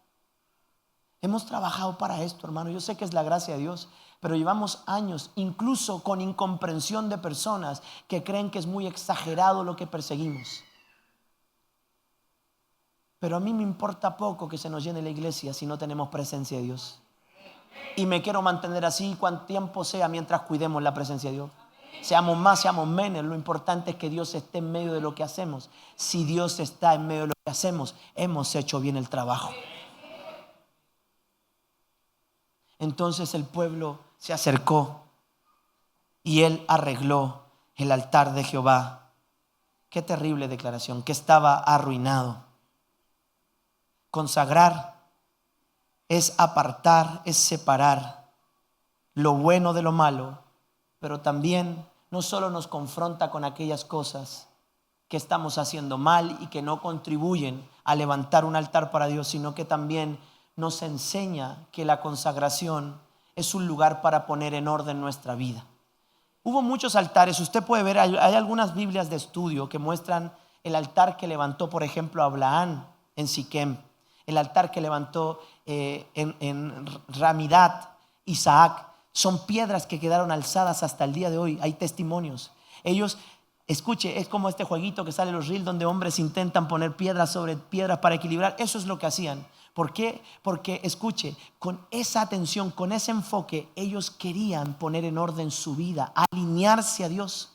Speaker 1: Hemos trabajado para esto, hermano. Yo sé que es la gracia de Dios, pero llevamos años, incluso con incomprensión de personas que creen que es muy exagerado lo que perseguimos. Pero a mí me importa poco que se nos llene la iglesia si no tenemos presencia de Dios. Y me quiero mantener así cuanto tiempo sea mientras cuidemos la presencia de Dios. Seamos más, seamos menos. Lo importante es que Dios esté en medio de lo que hacemos. Si Dios está en medio de lo que hacemos, hemos hecho bien el trabajo. Entonces el pueblo se acercó y él arregló el altar de Jehová. Qué terrible declaración, que estaba arruinado. Consagrar es apartar, es separar lo bueno de lo malo, pero también no solo nos confronta con aquellas cosas que estamos haciendo mal y que no contribuyen a levantar un altar para Dios, sino que también nos enseña que la consagración es un lugar para poner en orden nuestra vida. Hubo muchos altares, usted puede ver, hay algunas Biblias de estudio que muestran el altar que levantó, por ejemplo, Abraham en Siquem. El altar que levantó en Ramidat, Isaac. Son piedras que quedaron alzadas hasta el día de hoy. Hay testimonios. Ellos, escuche, es como este jueguito que sale en los reels donde hombres intentan poner piedras sobre piedras para equilibrar. Eso es lo que hacían. ¿Por qué? Porque, escuche, con esa atención, con ese enfoque, ellos querían poner en orden su vida, alinearse a Dios.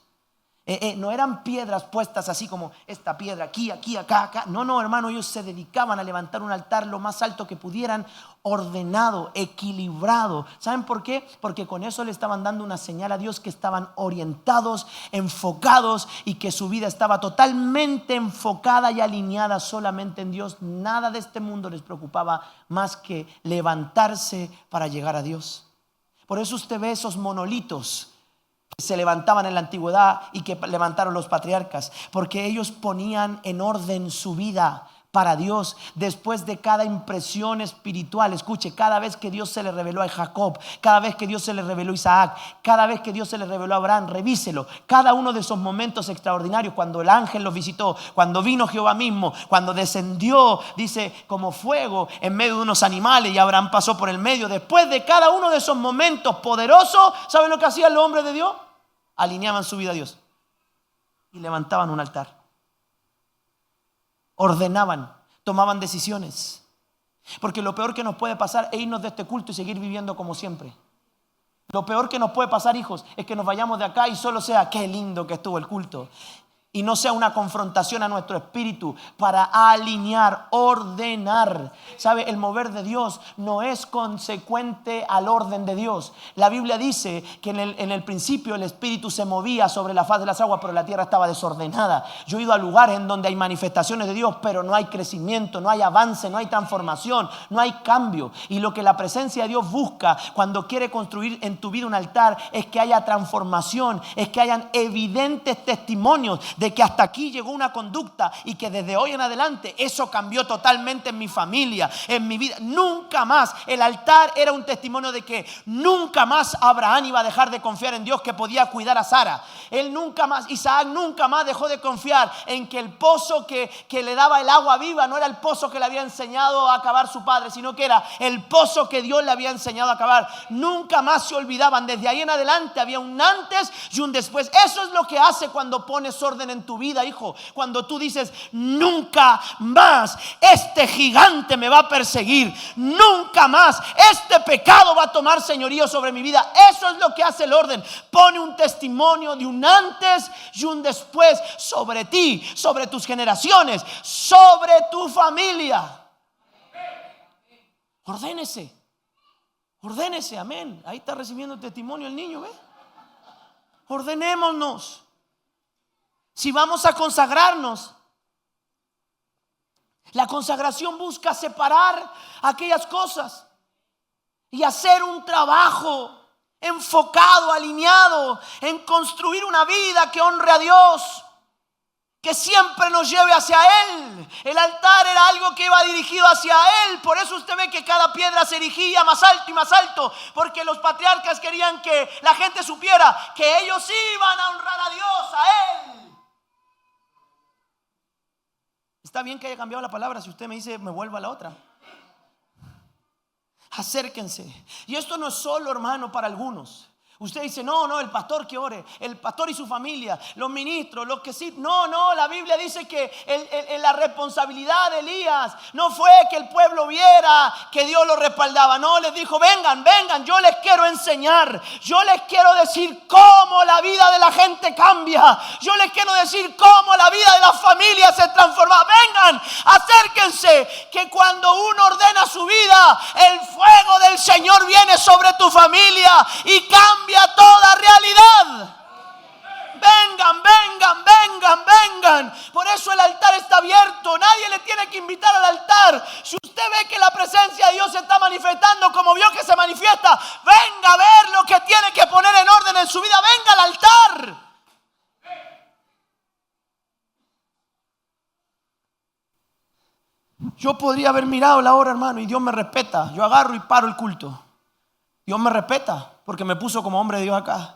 Speaker 1: No eran piedras puestas así como esta piedra aquí, acá. No, hermano, ellos se dedicaban a levantar un altar lo más alto que pudieran, ordenado, equilibrado. ¿Saben por qué? Porque con eso le estaban dando una señal a Dios que estaban orientados, enfocados y que su vida estaba totalmente enfocada y alineada solamente en Dios. Nada de este mundo les preocupaba más que levantarse para llegar a Dios. Por eso usted ve esos monolitos que se levantaban en la antigüedad y que levantaron los patriarcas, porque ellos ponían en orden su vida para Dios después de cada impresión espiritual. Escuche, cada vez que Dios se le reveló a Jacob, cada vez que Dios se le reveló a Isaac, cada vez que Dios se le reveló a Abraham, revíselo. Cada uno de esos momentos extraordinarios, cuando el ángel los visitó, cuando vino Jehová mismo, cuando descendió, dice, como fuego en medio de unos animales y Abraham pasó por el medio. Después de cada uno de esos momentos poderosos, ¿saben lo que hacían los hombres de Dios? Alineaban su vida a Dios y levantaban un altar. Ordenaban, tomaban decisiones. Porque lo peor que nos puede pasar es irnos de este culto y seguir viviendo como siempre. Lo peor que nos puede pasar, hijos, es que nos vayamos de acá y solo sea qué lindo que estuvo el culto, y no sea una confrontación a nuestro espíritu para alinear, ordenar. ¿Sabe? El mover de Dios no es consecuente al orden de Dios. La Biblia dice que en el principio el espíritu se movía sobre la faz de las aguas, pero la tierra estaba desordenada. Yo he ido a lugares en donde hay manifestaciones de Dios, pero no hay crecimiento, no hay avance, no hay transformación, no hay cambio. Y lo que la presencia de Dios busca cuando quiere construir en tu vida un altar es que haya transformación, es que hayan evidentes testimonios de que hasta aquí llegó una conducta y que desde hoy en adelante eso cambió totalmente en mi familia, en mi vida. Nunca más. El altar era un testimonio de que nunca más Abraham iba a dejar de confiar en Dios, que podía cuidar a Sara. Él nunca más, Isaac nunca más dejó de confiar en que el pozo que le daba el agua viva no era el pozo que le había enseñado a cavar su padre, sino que era el pozo que Dios le había enseñado a cavar. Nunca más se olvidaban. Desde ahí en adelante había un antes y un después. Eso es lo que hace cuando pones orden en tu vida, hijo. Cuando tú dices, nunca más este gigante me va a perseguir, nunca más este pecado va a tomar señorío sobre mi vida. Eso es lo que hace el orden. Pone un testimonio de un antes y un después sobre ti, sobre tus generaciones, sobre tu familia. Ordénese. Ordénese, amén. Ahí está recibiendo testimonio el niño, ¿ve? Ordenémonos. Si vamos a consagrarnos, la consagración busca separar aquellas cosas y hacer un trabajo enfocado, alineado en construir una vida que honre a Dios, que siempre nos lleve hacia Él. El altar era algo que iba dirigido hacia Él. Por eso usted ve que cada piedra se erigía más alto y más alto, porque los patriarcas querían que la gente supiera que ellos iban a honrar a Dios, a Él. Está bien que haya cambiado la palabra. Si usted me dice, me vuelvo a la otra. Acérquense. Y esto no es solo, hermano, para algunos. Usted dice, no, el pastor que ore, el pastor y su familia, los ministros, los que sí. No, la Biblia dice que la responsabilidad de Elías no fue que el pueblo viera que Dios lo respaldaba. No, les dijo, vengan, yo les quiero enseñar. Yo les quiero decir cómo la vida de la gente cambia. Yo les quiero decir cómo la vida de las familias se transforma. Vengan, acérquense, que cuando uno ordena su vida, el fuego del Señor viene sobre tu familia y cambia toda realidad. Vengan. Por eso el altar está abierto. Nadie le tiene que invitar al altar. Si usted ve que la presencia de Dios se está manifestando como vio que se manifiesta, venga a ver lo que tiene que poner en orden en su vida. Venga al altar. Yo podría haber mirado la hora, hermano, y Dios me respeta. Yo agarro y paro el culto. Dios me respeta porque me puso como hombre de Dios acá.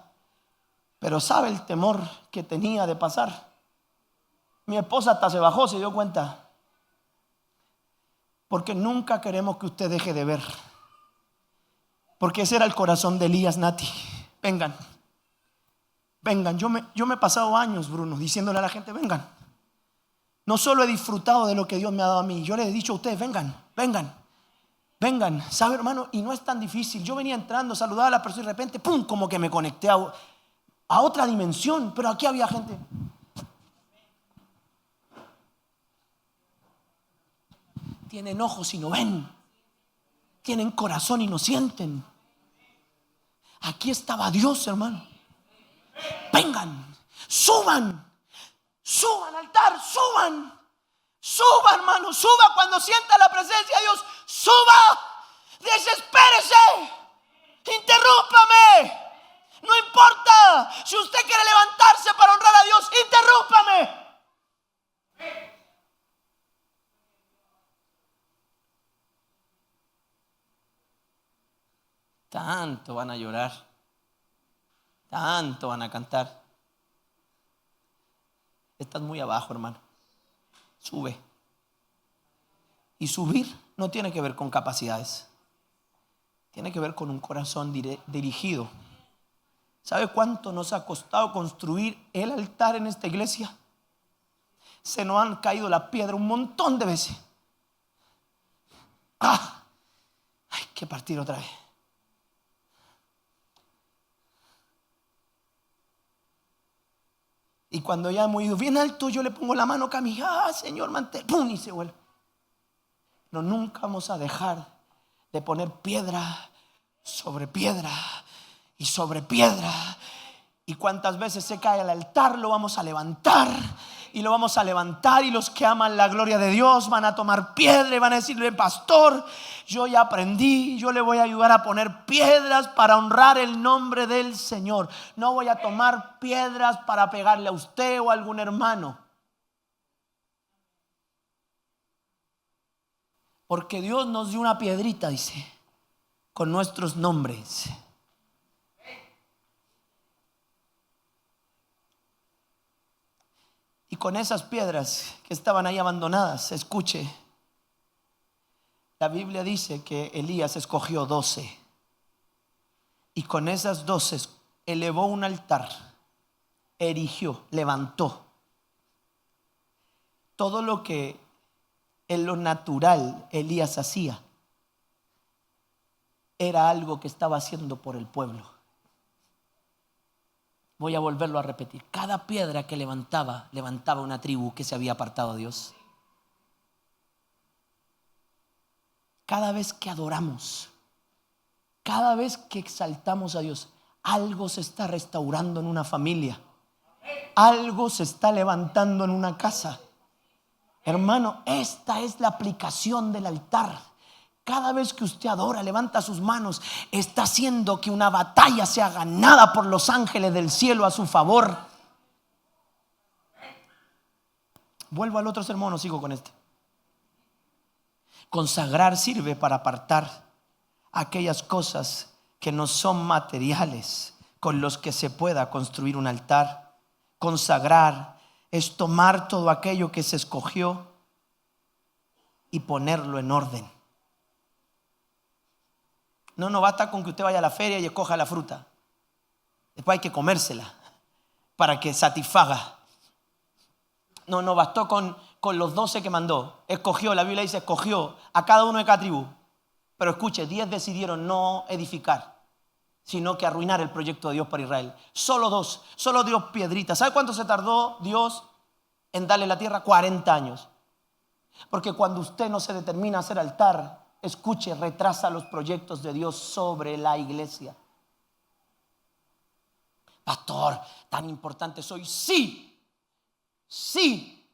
Speaker 1: Pero sabe el temor que tenía de pasar. Mi esposa hasta se bajó, se dio cuenta. Porque nunca queremos que usted deje de ver. Porque ese era el corazón de Elías, Nati. Vengan. Yo me he pasado años, Bruno, diciéndole a la gente, vengan. No solo he disfrutado de lo que Dios me ha dado a mí, yo les he dicho a ustedes, vengan, ¿sabe, hermano? Y no es tan difícil. Yo venía entrando, saludaba a la persona y de repente, ¡pum!, como que me conecté a otra dimensión. Pero aquí había gente. Tienen ojos y no ven. Tienen corazón y no sienten. Aquí estaba Dios, hermano. Vengan, suban al altar, suba, hermano, suba cuando sienta la presencia de Dios. Suba, desespérese, interrúmpame. No importa si usted quiere levantarse para honrar a Dios, interrúmpame. Tanto van a llorar, tanto van a cantar. Estás muy abajo, hermano. Sube. Y subir no tiene que ver con capacidades. Tiene que ver con un corazón dirigido. ¿Sabe cuánto nos ha costado construir el altar en esta iglesia? Se nos han caído la piedra un montón de veces. Hay que partir otra vez. Y cuando ya hemos ido bien alto, yo le pongo la mano acá a mi hija, Señor, mantén, ¡pum!, y se vuelve. No, nunca vamos a dejar de poner piedra sobre piedra y sobre piedra. Y cuántas veces se cae el altar, lo vamos a levantar. Y lo vamos a levantar, y los que aman la gloria de Dios van a tomar piedra y van a decirle, pastor, yo ya aprendí, yo le voy a ayudar a poner piedras para honrar el nombre del Señor. No voy a tomar piedras para pegarle a usted o a algún hermano. Porque Dios nos dio una piedrita, dice, con nuestros nombres. Y con esas piedras que estaban ahí abandonadas, escuche, la Biblia dice que Elías escogió 12. Y con esas 12 elevó un altar, erigió, levantó. Todo lo que en lo natural Elías hacía era algo que estaba haciendo por el pueblo. Voy a volverlo a repetir. Cada piedra que levantaba una tribu que se había apartado de Dios. Cada vez que adoramos, cada vez que exaltamos a Dios, algo se está restaurando en una familia, algo se está levantando en una casa. Hermano, esta es la aplicación del altar. Cada vez que usted adora, levanta sus manos, está haciendo que una batalla sea ganada por los ángeles del cielo a su favor. Vuelvo al otro sermón o sigo con este. Consagrar sirve para apartar aquellas cosas que no son materiales con los que se pueda construir un altar. Consagrar es tomar todo aquello que se escogió y ponerlo en orden. No basta con que usted vaya a la feria y escoja la fruta. Después hay que comérsela para que satisfaga. No bastó con los 12 que mandó. Escogió, la Biblia dice escogió a cada uno de cada tribu. Pero escuche, 10 decidieron no edificar, sino que arruinar el proyecto de Dios para Israel. Solo 2, solo Dios piedritas. ¿Sabe cuánto se tardó Dios en darle la tierra? 40 años. Porque cuando usted no se determina a hacer altar, escuche, retrasa los proyectos de Dios sobre la iglesia. Pastor, tan importante soy. Sí,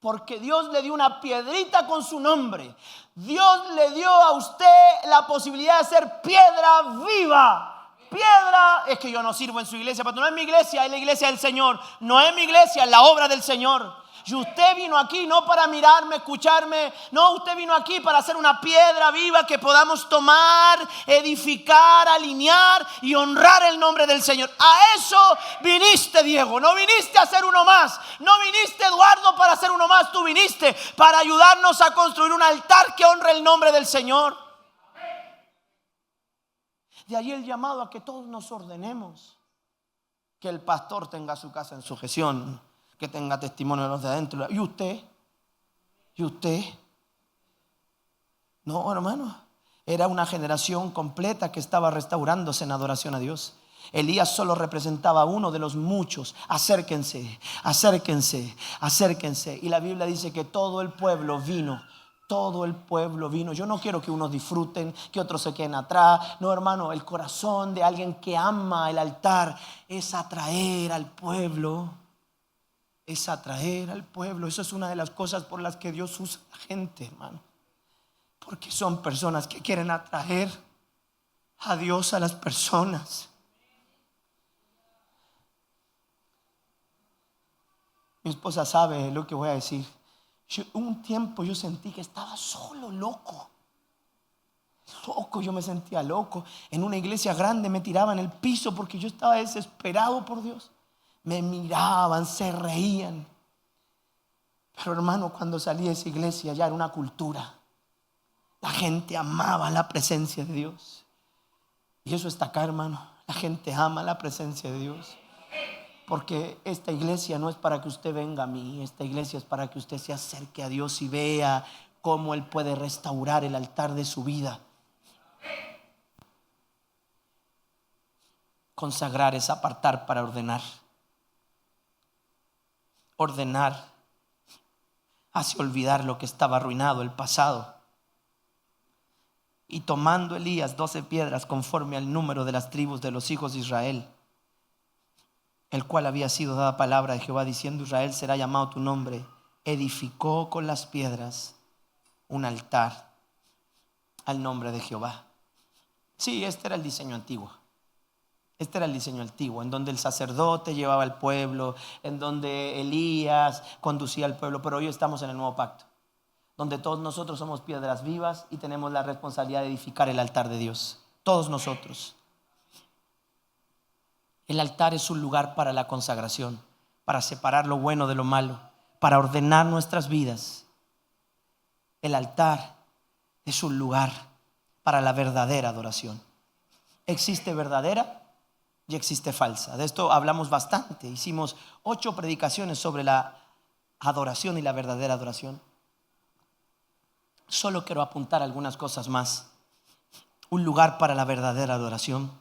Speaker 1: porque Dios le dio una piedrita con su nombre. Dios le dio a usted la posibilidad de ser piedra viva. Piedra, es que yo no sirvo en su iglesia, pero no es mi iglesia, es la iglesia del Señor. No es mi iglesia, es la obra del Señor. Y usted vino aquí no para mirarme, escucharme. No, usted vino aquí para hacer una piedra viva que podamos tomar, edificar, alinear y honrar el nombre del Señor. A eso viniste, Diego. No viniste a ser uno más. No viniste, Eduardo, para ser uno más. Tú viniste para ayudarnos a construir un altar que honre el nombre del Señor. De ahí el llamado a que todos nos ordenemos. Que el pastor tenga su casa en sujeción, que tenga testimonio de los de adentro. ¿Y usted? No, hermano. Era una generación completa que estaba restaurándose en adoración a Dios. Elías solo representaba a uno de los muchos. Acérquense. Y la Biblia dice que todo el pueblo vino. Yo no quiero que unos disfruten, que otros se queden atrás. No, hermano, el corazón de alguien que ama el altar es atraer al pueblo. Eso es una de las cosas por las que Dios usa a la gente, hermano. Porque son personas que quieren atraer a Dios a las personas. Mi esposa sabe lo que voy a decir. Un tiempo yo sentí que estaba solo, loco. Yo me sentía loco. En una iglesia grande me tiraban en el piso porque yo estaba desesperado por Dios. Me miraban, se reían. Pero hermano, cuando salí de esa iglesia ya era una cultura. La gente amaba la presencia de Dios. Y eso está acá, hermano. La gente ama la presencia de Dios. Porque esta iglesia no es para que usted venga a mí. Esta iglesia es para que usted se acerque a Dios y vea cómo Él puede restaurar el altar de su vida. Consagrar es apartar para ordenar. Ordenar hace olvidar lo que estaba arruinado, el pasado. Y tomando Elías 12 piedras conforme al número de las tribus de los hijos de Israel, el cual había sido dada palabra de Jehová diciendo: Israel será llamado tu nombre, edificó con las piedras un altar al nombre de Jehová. Sí, este era el diseño antiguo. En donde el sacerdote llevaba al pueblo, en donde Elías conducía al pueblo. Pero hoy estamos en el nuevo pacto, donde todos nosotros somos piedras vivas y tenemos la responsabilidad de edificar el altar de Dios. Todos nosotros. El altar es un lugar para la consagración, para separar lo bueno de lo malo, para ordenar nuestras vidas. El altar es un lugar para la verdadera adoración. Existe verdadera y existe falsa. De esto hablamos bastante. Hicimos 8 predicaciones sobre la adoración y la verdadera adoración. Solo quiero apuntar algunas cosas más. Un lugar para la verdadera adoración.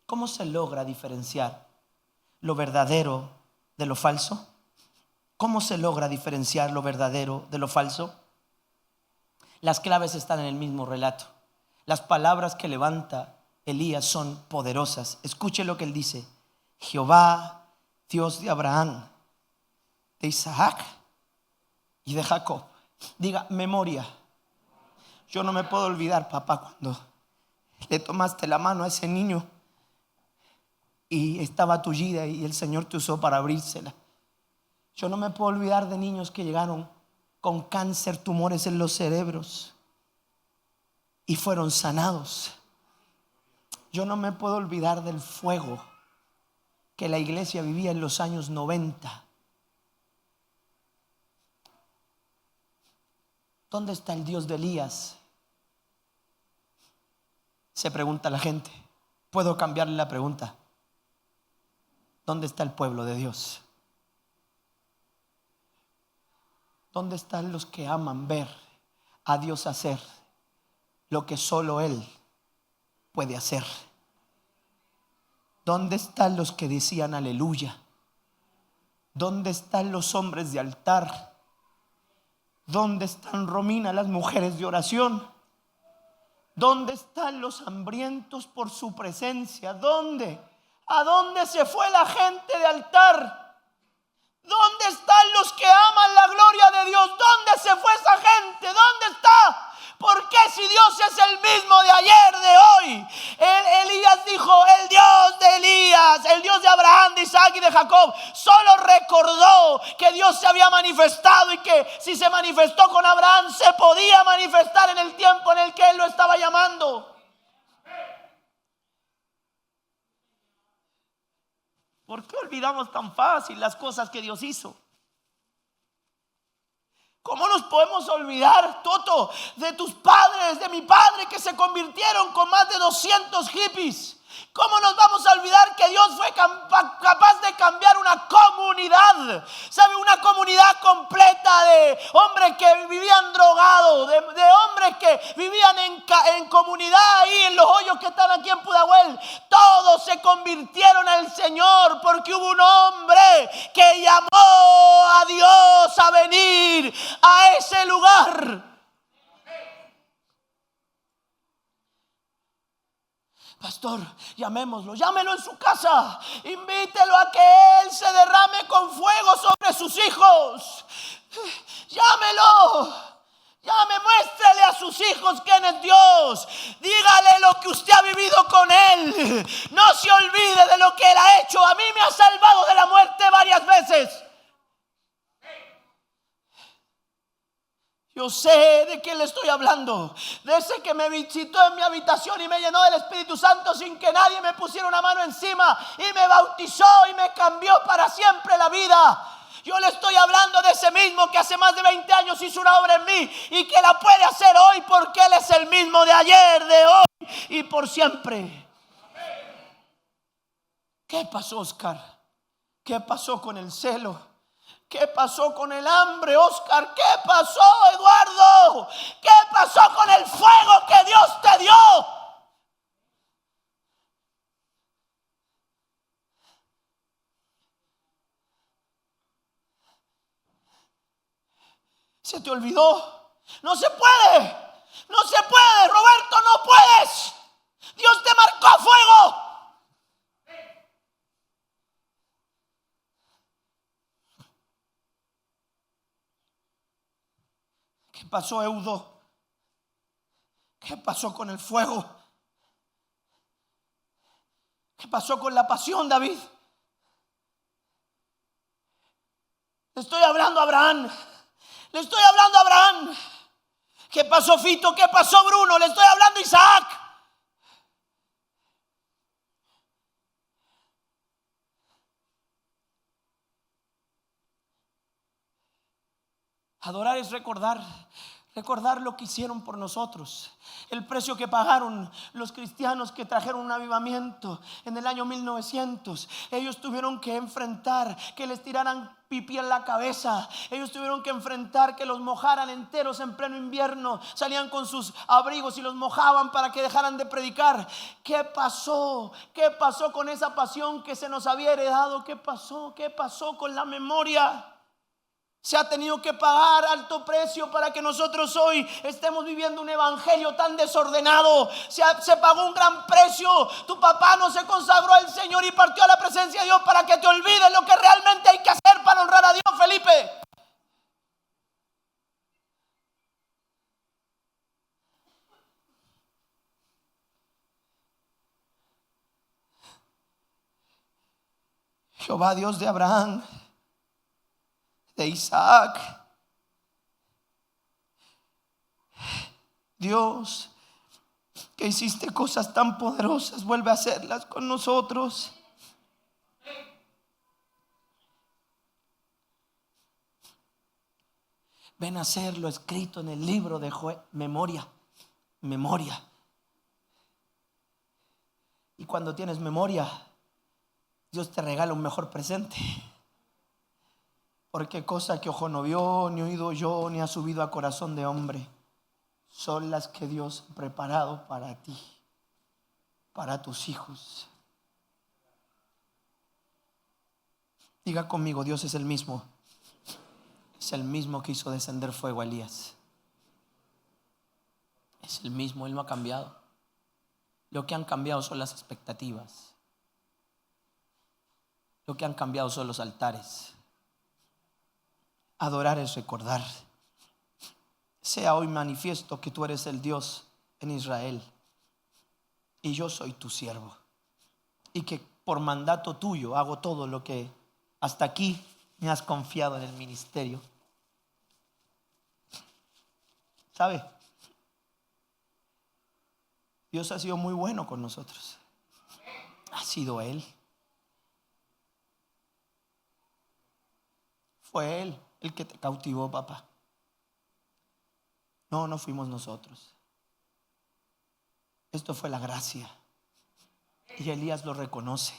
Speaker 1: ¿Cómo se logra diferenciar lo verdadero de lo falso? ¿Cómo se logra diferenciar lo verdadero de lo falso? Las claves están en el mismo relato. Las palabras que levanta Elías son poderosas. Escuche lo que él dice: Jehová, Dios de Abraham, de Isaac y de Jacob. Diga memoria. Yo no me puedo olvidar, papá, cuando le tomaste la mano a ese niño y estaba tullida y el Señor te usó para abrírsela. Yo no me puedo olvidar de niños que llegaron con cáncer, tumores en los cerebros y fueron sanados. Yo no me puedo olvidar del fuego que la iglesia vivía en los años 90. ¿Dónde está el Dios de Elías? Se pregunta la gente. Puedo cambiarle la pregunta: ¿dónde está el pueblo de Dios? ¿Dónde están los que aman ver a Dios hacer lo que solo Él puede hacer? ¿Dónde están los que decían aleluya? ¿Dónde están los hombres de altar? ¿Dónde están, Romina, las mujeres de oración? ¿Dónde están los hambrientos por su presencia? ¿Dónde? ¿A dónde se fue la gente de altar? ¿Dónde están los que aman la gloria de Dios? ¿Dónde se fue esa gente? ¿Dónde está? ¿Por qué, si Dios es el mismo de ayer, de hoy? Elías dijo: el Dios de Elías, el Dios de Abraham, de Isaac y de Jacob. Solo recordó que Dios se había manifestado y que si se manifestó con Abraham, se podía manifestar en el tiempo en el que Él lo estaba llamando. ¿Por qué olvidamos tan fácil las cosas que Dios hizo? ¿Cómo nos podemos olvidar, Toto, de tus padres, de mi padre, que se convirtieron con más de 200 hippies? ¿Cómo nos vamos a olvidar que Dios fue capaz de cambiar una comunidad? ¿Sabe? Una comunidad completa de hombres que vivían drogados, de hombres que vivían en comunidad ahí en los hoyos que están aquí en Pudahuel. Todos se convirtieron al Señor porque hubo un hombre que llamó a Dios a venir a ese lugar. Pastor, llamémoslo, llámelo en su casa, invítelo a que Él se derrame con fuego sobre sus hijos. Llámelo, muéstrele a sus hijos quién es Dios. Dígale lo que usted ha vivido con Él. No se olvide de lo que Él ha hecho. A mí me ha salvado de la muerte varias veces. Yo sé de quién le estoy hablando. De ese que me visitó en mi habitación y me llenó del Espíritu Santo sin que nadie me pusiera una mano encima, y me bautizó y me cambió para siempre la vida. Yo le estoy hablando de ese mismo que hace más de 20 años hizo una obra en mí y que la puede hacer hoy, porque Él es el mismo de ayer, de hoy y por siempre. ¿Qué pasó, Oscar? ¿Qué pasó con el celo? ¿Qué pasó con el hambre, Oscar? ¿Qué pasó, Eduardo? ¿Qué pasó con el fuego que Dios te dio? ¿Se te olvidó? No se puede. No se puede, Roberto, no puedes. Dios te marcó fuego. ¿Qué pasó, Eudo? ¿Qué pasó con el fuego? ¿Qué pasó con la pasión, David? Le estoy hablando a Abraham. Le estoy hablando a Abraham. ¿Qué pasó, Fito? ¿Qué pasó, Bruno? Le estoy hablando a Isaac. Adorar es recordar lo que hicieron por nosotros, el precio que pagaron los cristianos que trajeron un avivamiento en el año 1900. Ellos tuvieron que enfrentar que les tiraran pipí en la cabeza. Ellos tuvieron que enfrentar que los mojaran enteros en pleno invierno. Salían con sus abrigos y los mojaban para que dejaran de predicar. ¿Qué pasó? ¿Qué pasó con esa pasión que se nos había heredado? ¿Qué pasó? ¿Qué pasó con la memoria? Se ha tenido que pagar alto precio para que nosotros hoy estemos viviendo un evangelio tan desordenado. Se pagó un gran precio. Tu papá no se consagró al Señor y partió a la presencia de Dios para que te olvides lo que realmente hay que hacer para honrar a Dios, Felipe. Jehová, Dios de Abraham, de Isaac, Dios que hiciste cosas tan poderosas, vuelve a hacerlas con nosotros. Ven a hacerlo escrito en el libro de memoria. Y cuando tienes memoria, Dios te regala un mejor presente. Porque cosa que ojo no vio, ni oído yo, ni ha subido a corazón de hombre, son las que Dios ha preparado para ti, para tus hijos. Diga conmigo, Dios es el mismo. Es el mismo que hizo descender fuego a Elías. Es el mismo, Él no ha cambiado. Lo que han cambiado son las expectativas. Lo que han cambiado son los altares. Adorar es recordar. Sea hoy manifiesto que tú eres el Dios en Israel y yo soy tu siervo, y que por mandato tuyo hago todo lo que hasta aquí me has confiado en el ministerio. ¿Sabe? Dios ha sido muy bueno con nosotros. Ha sido Él. Fue Él el que te cautivó, papá. No fuimos nosotros. Esto fue la gracia. Y Elías lo reconoce.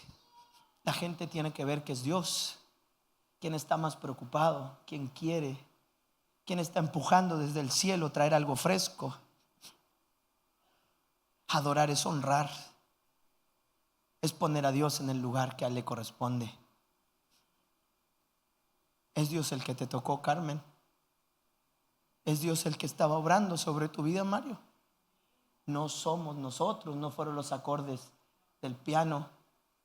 Speaker 1: La gente tiene que ver que es Dios quien está más preocupado, quien quiere, quien está empujando desde el cielo traer algo fresco. Adorar es honrar, es poner a Dios en el lugar que a Él le corresponde. Es Dios el que te tocó, Carmen. Es Dios el que estaba obrando sobre tu vida, Mario. No somos nosotros, no fueron los acordes del piano.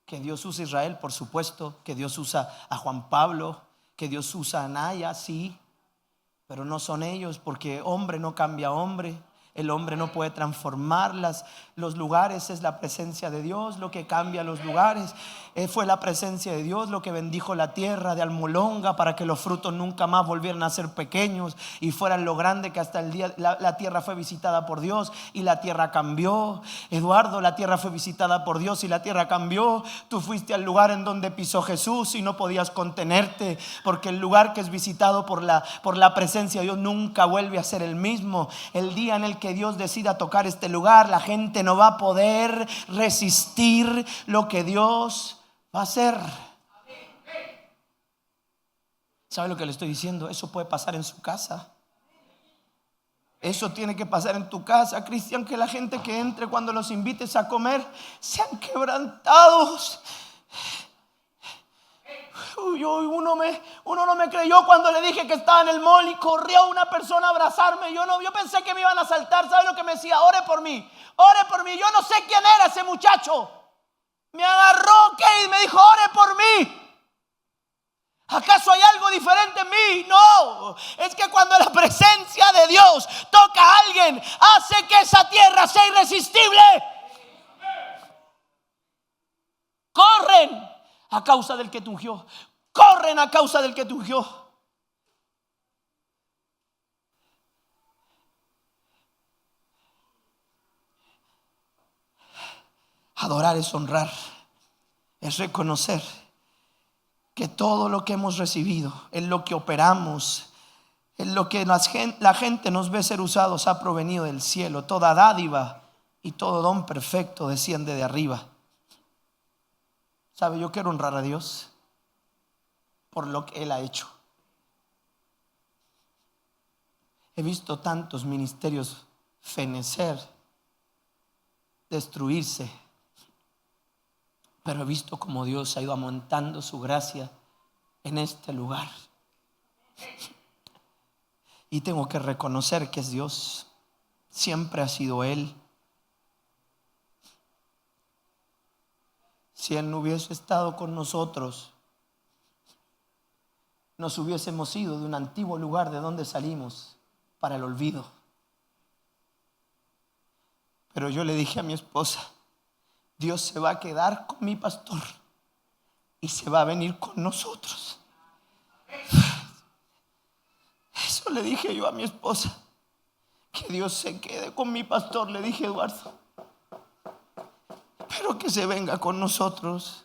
Speaker 1: Que Dios usa a Israel, por supuesto. Que Dios usa a Juan Pablo, que Dios usa a Anaya, sí. Pero no son ellos, porque hombre no cambia a hombre. El hombre no puede transformar los lugares. Es la presencia de Dios lo que cambia los lugares. Fue la presencia de Dios lo que bendijo la tierra de Almolonga para que los frutos nunca más volvieran a ser pequeños y fueran lo grande que hasta el día la tierra fue visitada por Dios y la tierra cambió. Eduardo, la tierra fue visitada por Dios y la tierra cambió. Tú fuiste al lugar en donde pisó Jesús y no podías contenerte, porque el lugar que es visitado por la presencia de Dios nunca vuelve a ser el mismo. El día en el que Dios decida tocar este lugar, la gente no va a poder resistir lo que Dios va a hacer. ¿Sabe lo que le estoy diciendo? Eso puede pasar en su casa. Eso tiene que pasar en tu casa, Cristian, que la gente que entre cuando los invites a comer sean quebrantados. Uno no me creyó cuando le dije que estaba en el mall y corrió una persona a abrazarme. Yo pensé que me iban a asaltar. ¿Sabe lo que me decía? Ore por mí, ore por mí. Yo no sé quién era ese muchacho. Me agarró y me dijo, ore por mí. ¿Acaso hay algo diferente en mí? No, es que cuando la presencia de Dios toca a alguien, hace que esa tierra sea irresistible. Corren a causa del que te ungió. Corren a causa del que te ungió. Adorar es honrar, es reconocer que todo lo que hemos recibido, en lo que operamos, en lo que la gente nos ve ser usados, ha provenido del cielo. Toda dádiva y todo don perfecto desciende de arriba. ¿Sabe? Yo quiero honrar a Dios por lo que Él ha hecho. He visto tantos ministerios fenecer, destruirse, pero he visto como Dios ha ido aumentando su gracia en este lugar. Y tengo que reconocer que es Dios. Siempre ha sido Él. Si Él no hubiese estado con nosotros, nos hubiésemos ido de un antiguo lugar de donde salimos para el olvido. Pero yo le dije a mi esposa, Dios se va a quedar con mi pastor y se va a venir con nosotros. Eso le dije yo a mi esposa, que Dios se quede con mi pastor, le dije, Eduardo, pero que se venga con nosotros.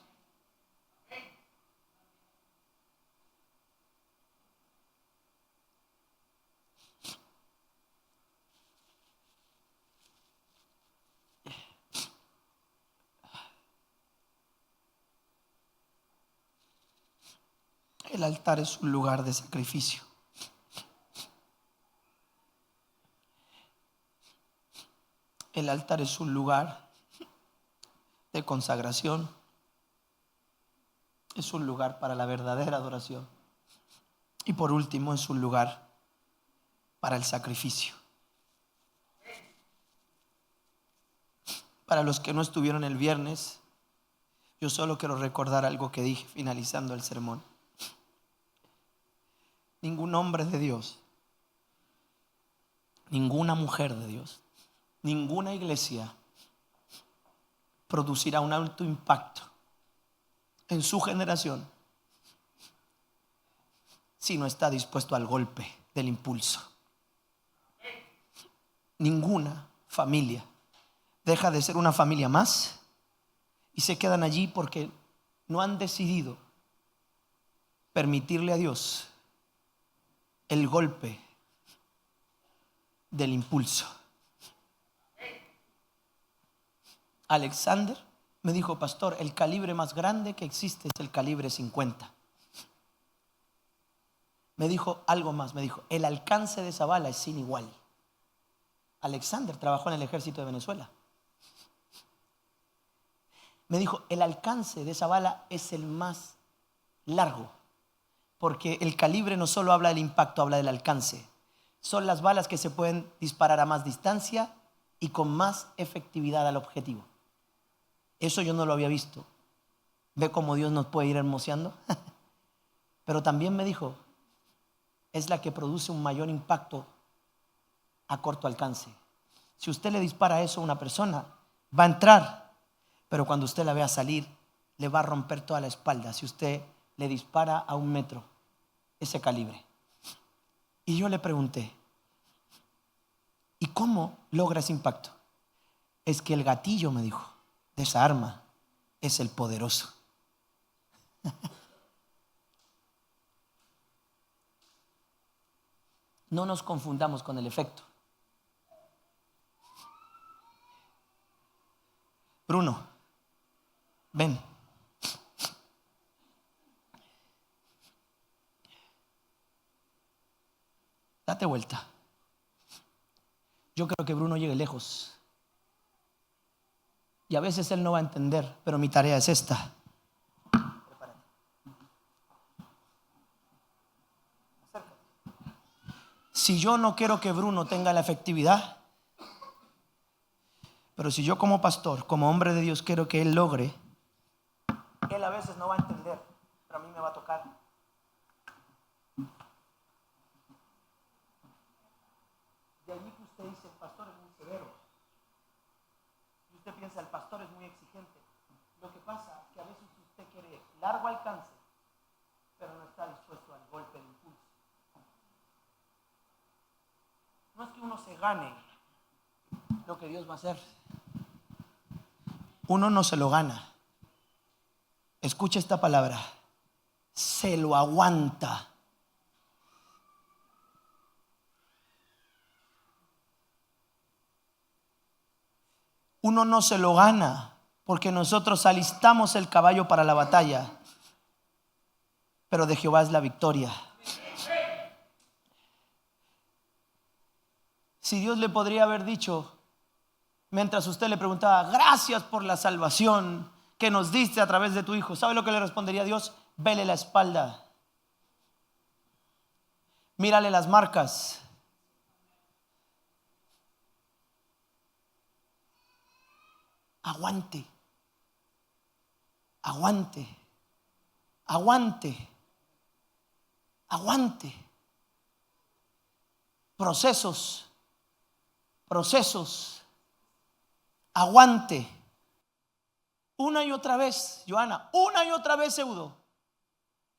Speaker 1: El altar es un lugar de sacrificio. El altar es un lugar de consagración. Es un lugar para la verdadera adoración. Y por último, es un lugar para el sacrificio. Para los que no estuvieron el viernes, yo solo quiero recordar algo que dije finalizando el sermón. Ningún hombre de Dios, ninguna mujer de Dios, ninguna iglesia producirá un alto impacto en su generación si no está dispuesto al golpe del impulso. Ninguna familia deja de ser una familia más y se quedan allí porque no han decidido permitirle a Dios el golpe del impulso. Alexander me dijo, pastor, el calibre más grande que existe es el calibre 50. Me dijo algo más, me dijo, el alcance de esa bala es sin igual. Alexander trabajó en el ejército de Venezuela. Me dijo, el alcance de esa bala es el más largo, porque el calibre no solo habla del impacto, habla del alcance. Son las balas que se pueden disparar a más distancia y con más efectividad al objetivo. Eso yo no lo había visto. ¿Ve cómo Dios nos puede ir hermoseando? Pero también me dijo, es la que produce un mayor impacto a corto alcance. Si usted le dispara eso a una persona, va a entrar, pero cuando usted la vea salir, le va a romper toda la espalda. Si usted le dispara a 1 metro ese calibre. Y yo le pregunté, ¿y cómo logra ese impacto? Es que el gatillo, me dijo, de esa arma es el poderoso. No nos confundamos con el efecto. Bruno, ven. Date vuelta. Yo creo que Bruno llegue lejos. Y a veces él no va a entender, pero mi tarea es esta. Si yo no quiero que Bruno tenga la efectividad, pero si yo como pastor, como hombre de Dios, quiero que él logre, él a veces no va a entender, pero a mí me va a tocar. De allí que usted dice, el pastor es muy severo. Y usted piensa, el pastor es muy exigente. Lo que pasa es que a veces usted quiere largo alcance, pero no está dispuesto al golpe de impulso. No es que uno se gane lo que Dios va a hacer. Uno no se lo gana. Escucha esta palabra. Se lo aguanta. Uno no se lo gana porque nosotros alistamos el caballo para la batalla, pero de Jehová es la victoria. Si Dios le podría haber dicho, mientras usted le preguntaba, gracias por la salvación que nos diste a través de tu hijo, ¿sabe lo que le respondería Dios? Vele la espalda. Mírale las marcas. Aguante. Aguante. Aguante. Aguante. Procesos. Procesos. Aguante. Una y otra vez, Johanna, una y otra vez, Eudo.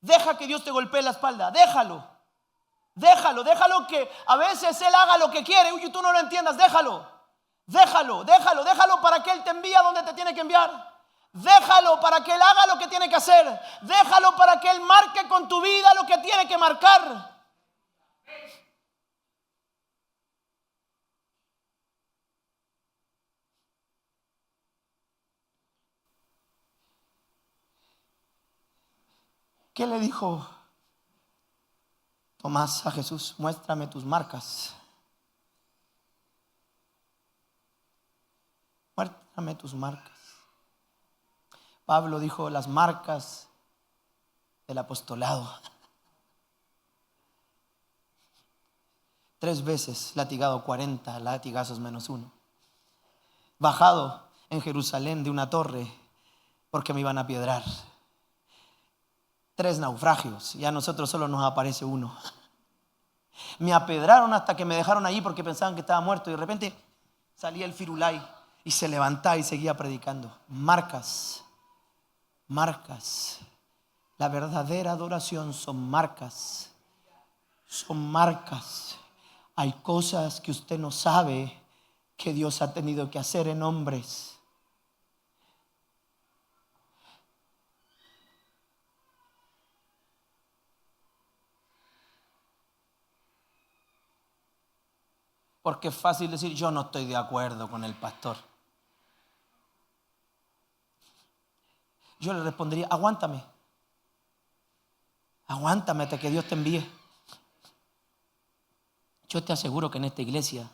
Speaker 1: Deja que Dios te golpee la espalda. Déjalo. Déjalo, déjalo que a veces Él haga lo que quiere y tú no lo entiendas. Déjalo. Déjalo, déjalo, déjalo para que Él te envíe a donde te tiene que enviar. Déjalo para que Él haga lo que tiene que hacer. Déjalo para que Él marque con tu vida lo que tiene que marcar. ¿Qué le dijo Tomás a Jesús? Muéstrame tus marcas. Muéstrame tus marcas. Pablo dijo las marcas del apostolado. 3 veces latigado, 40 latigazos menos 1. Bajado en Jerusalén de una torre porque me iban a piedrar. 3 naufragios, y a nosotros solo nos aparece 1. Me apedraron hasta que me dejaron allí porque pensaban que estaba muerto, y de repente salía el firulai y se levantaba y seguía predicando. Marcas, marcas. La verdadera adoración son marcas. Son marcas. Hay cosas que usted no sabe que Dios ha tenido que hacer en hombres. Porque es fácil decir, yo no estoy de acuerdo con el pastor. Yo le respondería, aguántame. Aguántame hasta que Dios te envíe. Yo te aseguro que en esta iglesia,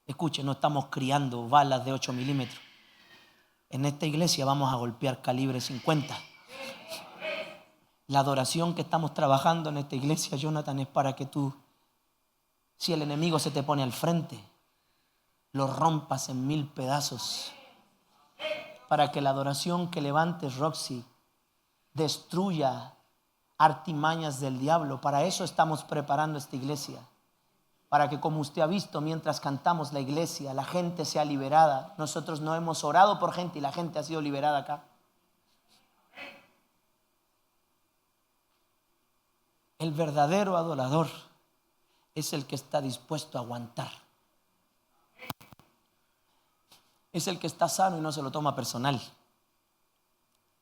Speaker 1: escuche, no estamos criando balas de 8 milímetros. En esta iglesia vamos a golpear calibre 50. La adoración que estamos trabajando en esta iglesia, Jonathan, es para que tú, si el enemigo se te pone al frente, lo rompas en 1000 pedazos. Para que la adoración que levantes, Roxy, destruya artimañas del diablo. Para eso estamos preparando esta iglesia. Para que, como usted ha visto, mientras cantamos la iglesia, la gente sea liberada. Nosotros no hemos orado por gente y la gente ha sido liberada acá. El verdadero adorador es el que está dispuesto a aguantar. Es el que está sano y no se lo toma personal.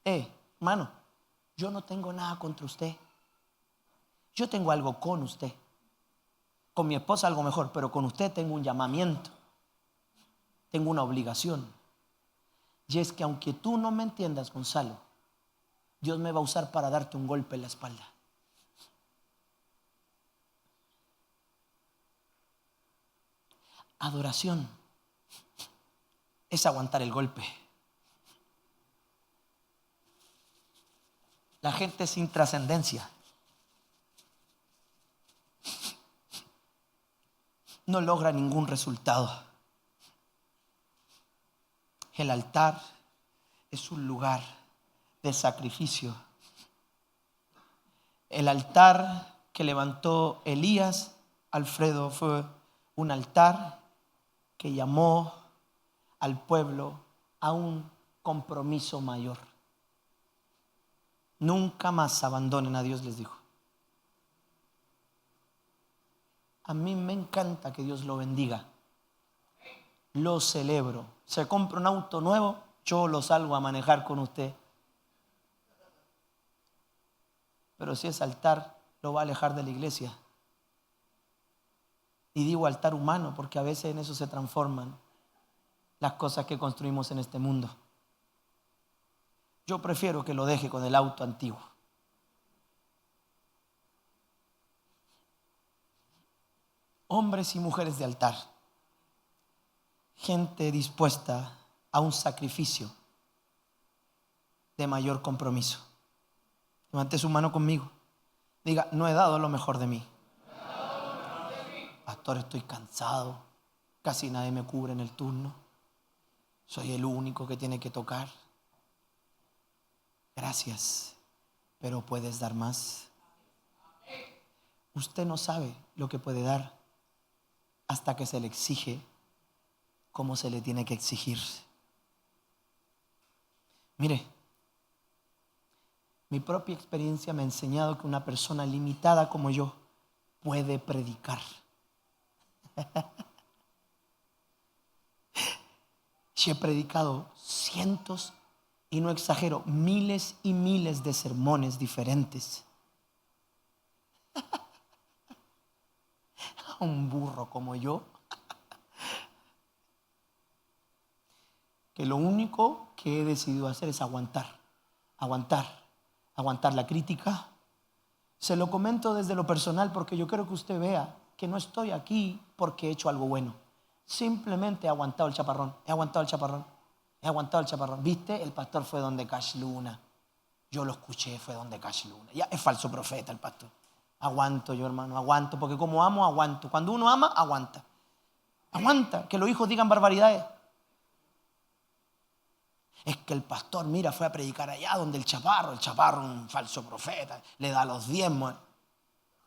Speaker 1: Hermano, yo no tengo nada contra usted. Yo tengo algo con usted. Con mi esposa algo mejor, pero con usted tengo un llamamiento. Tengo una obligación. Y es que aunque tú no me entiendas, Gonzalo, Dios me va a usar para darte un golpe en la espalda. Adoración es aguantar el golpe. La gente sin trascendencia no logra ningún resultado. El altar es un lugar de sacrificio. El altar que levantó Elías, Alfredo, fue un altar que llamó al pueblo a un compromiso mayor. Nunca más abandonen a Dios, les dijo. A mí me encanta que Dios lo bendiga. Lo celebro. Se compra un auto nuevo, yo lo salgo a manejar con usted. Pero si es altar, lo va a alejar de la iglesia. Y digo altar humano porque a veces en eso se transforman las cosas que construimos en este mundo. Yo prefiero que lo deje con el auto antiguo. Hombres y mujeres de altar. Gente dispuesta a un sacrificio de mayor compromiso. Levante su mano conmigo. Diga, no he dado lo mejor de mí. Pastor, estoy cansado. Casi nadie me cubre en el turno. Soy el único que tiene que tocar. Gracias, pero puedes dar más. Usted no sabe lo que puede dar hasta que se le exige como se le tiene que exigir. Mire, mi propia experiencia me ha enseñado que una persona limitada como yo puede predicar. Y he predicado cientos, y no exagero, miles y miles de sermones diferentes. A un burro como yo, que lo único que he decidido hacer es aguantar la crítica. Se lo comento desde lo personal porque yo quiero que usted vea que no estoy aquí porque he hecho algo bueno. Simplemente he aguantado el chaparrón. ¿Viste? El pastor fue donde Cash Luna. Yo lo escuché, fue donde Cash Luna. Ya es falso profeta el pastor. Aguanto yo, hermano, aguanto. Porque como amo, aguanto. Cuando uno ama, aguanta. Aguanta, que los hijos digan barbaridades. Es que el pastor, mira, fue a predicar allá donde el chaparro, un falso profeta, le da los diezmos.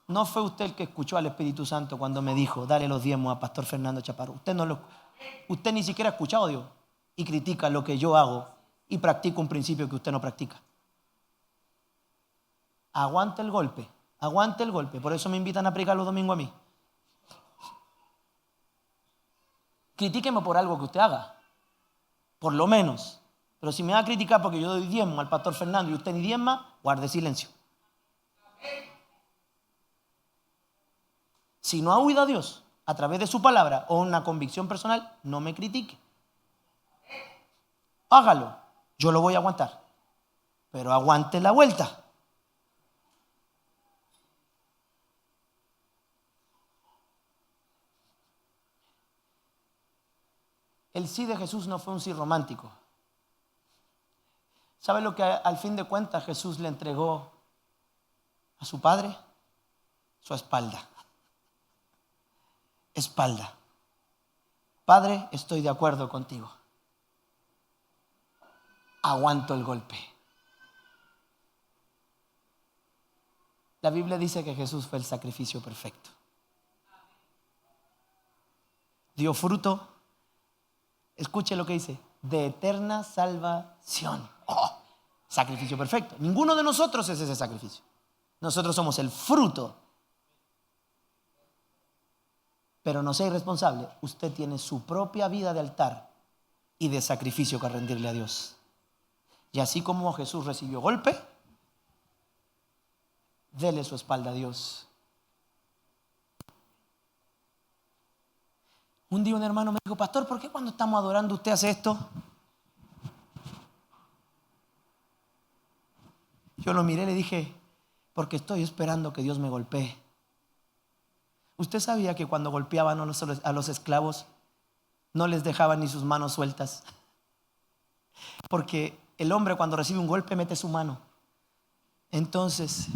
Speaker 1: No fue usted el que escuchó al Espíritu Santo cuando me dijo, dale los diezmos a Pastor Fernando Chaparro. Usted ni siquiera ha escuchado a Dios y critica lo que yo hago y practico un principio que usted no practica. Aguante el golpe. Por eso me invitan a predicar los domingos a mí. Critíqueme por algo que usted haga, por lo menos. Pero si me va a criticar porque yo doy diezmo al Pastor Fernando y usted ni diezma, guarde silencio. Si no ha oído a Dios a través de su palabra o una convicción personal, no me critique. Hágalo, yo lo voy a aguantar. Pero aguante la vuelta. El sí de Jesús no fue un sí romántico. ¿Sabe lo que al fin de cuentas Jesús le entregó a su Padre? Su espalda. Padre, estoy de acuerdo contigo. Aguanto el golpe. La Biblia dice que Jesús fue el sacrificio perfecto. Dio fruto. Escuche lo que dice, de eterna salvación. Sacrificio perfecto. Ninguno de nosotros es ese sacrificio. Nosotros somos el fruto. Pero no sea irresponsable. Usted tiene su propia vida de altar y de sacrificio que rendirle a Dios. Y así como Jesús recibió golpe, dele su espalda a Dios. Un día un hermano me dijo, pastor, ¿por qué cuando estamos adorando usted hace esto? Yo lo miré y le dije, porque estoy esperando que Dios me golpee. ¿Usted sabía que cuando golpeaban a los esclavos no les dejaban ni sus manos sueltas? Porque el hombre cuando recibe un golpe mete su mano. Entonces,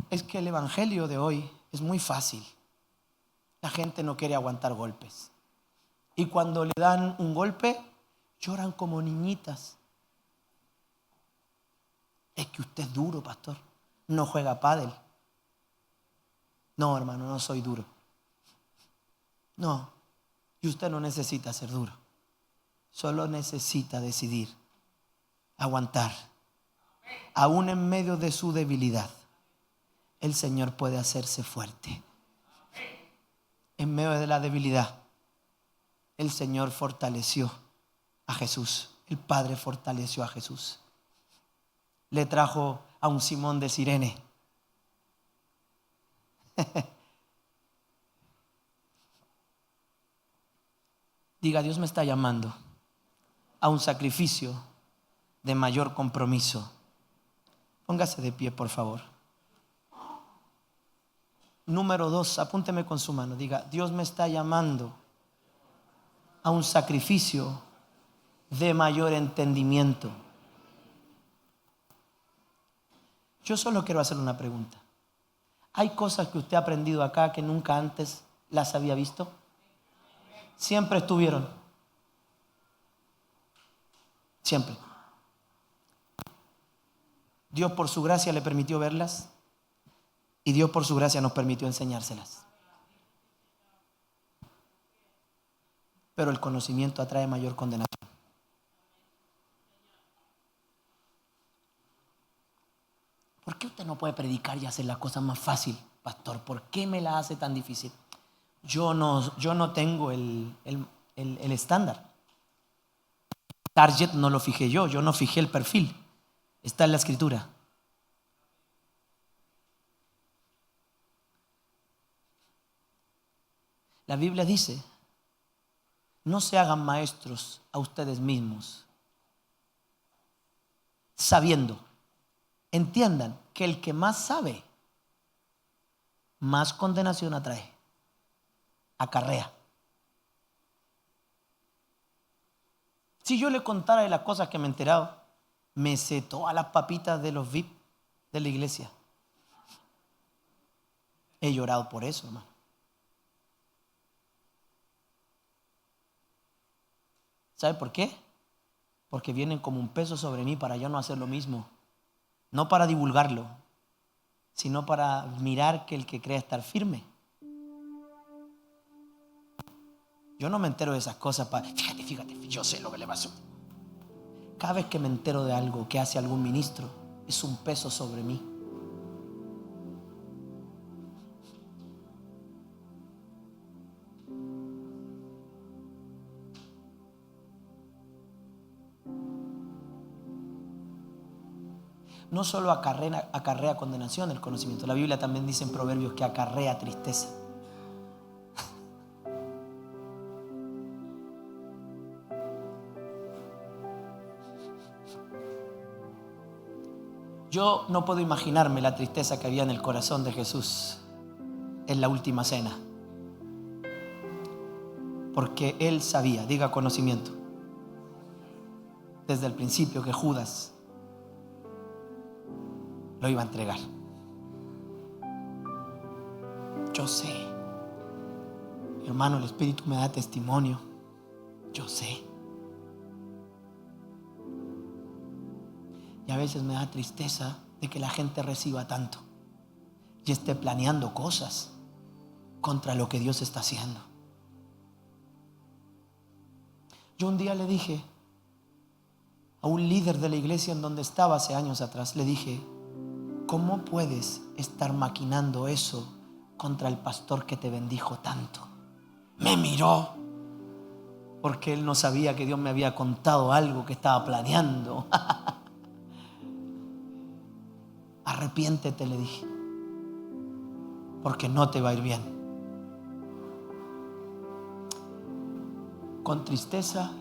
Speaker 1: es que el evangelio de hoy es muy fácil. La gente no quiere aguantar golpes. Y cuando le dan un golpe, lloran como niñitas. Es que usted es duro, pastor. No juega pádel. No, hermano, no soy duro. No. Y usted no necesita ser duro. Solo necesita decidir aguantar. Aún en medio de su debilidad, el Señor puede hacerse fuerte. En medio de la debilidad, el Señor fortaleció a Jesús. El Padre fortaleció a Jesús. Le trajo a un Simón de Cirene. Diga, Dios me está llamando a un sacrificio de mayor compromiso. Póngase de pie, por favor. Número 2, apúnteme con su mano. Diga, Dios me está llamando a un sacrificio de mayor entendimiento. Yo solo quiero hacer una pregunta. ¿Hay cosas que usted ha aprendido acá que nunca antes las había visto? Siempre estuvieron. Siempre. Dios por su gracia le permitió verlas y Dios por su gracia nos permitió enseñárselas. Pero el conocimiento atrae mayor condenación. ¿Por qué usted no puede predicar y hacer las cosas más fácil, pastor? ¿Por qué me la hace tan difícil? Yo no tengo el estándar. Target no lo fijé yo no fijé el perfil. Está en la escritura. La Biblia dice, no se hagan maestros a ustedes mismos, sabiendo. Entiendan que el que más sabe, más condenación atrae, acarrea. Si yo le contara de las cosas que me he enterado, me sé todas las papitas de los VIP de la iglesia. He llorado por eso, hermano. ¿Sabe por qué? Porque vienen como un peso sobre mí para yo no hacer lo mismo. No para divulgarlo, sino para mirar que el que crea estar firme. Yo no me entero de esas cosas para, fíjate, yo sé lo que le pasó. Cada vez que me entero de algo que hace algún ministro, es un peso sobre mí. No solo acarrea condenación el conocimiento. La Biblia también dice en Proverbios que acarrea tristeza. Yo no puedo imaginarme la tristeza que había en el corazón de Jesús en la última cena. Porque Él sabía, diga conocimiento, desde el principio que Judas lo iba a entregar. Yo sé, hermano, el Espíritu me da testimonio. Yo sé. Y a veces me da tristeza de que la gente reciba tanto y esté planeando cosas contra lo que Dios está haciendo. Yo un día le dije a un líder de la iglesia en donde estaba hace años atrás, le dije, ¿cómo puedes estar maquinando eso contra el pastor que te bendijo tanto? Me miró porque él no sabía que Dios me había contado algo que estaba planeando. Arrepiéntete, le dije, porque no te va a ir bien. Con tristeza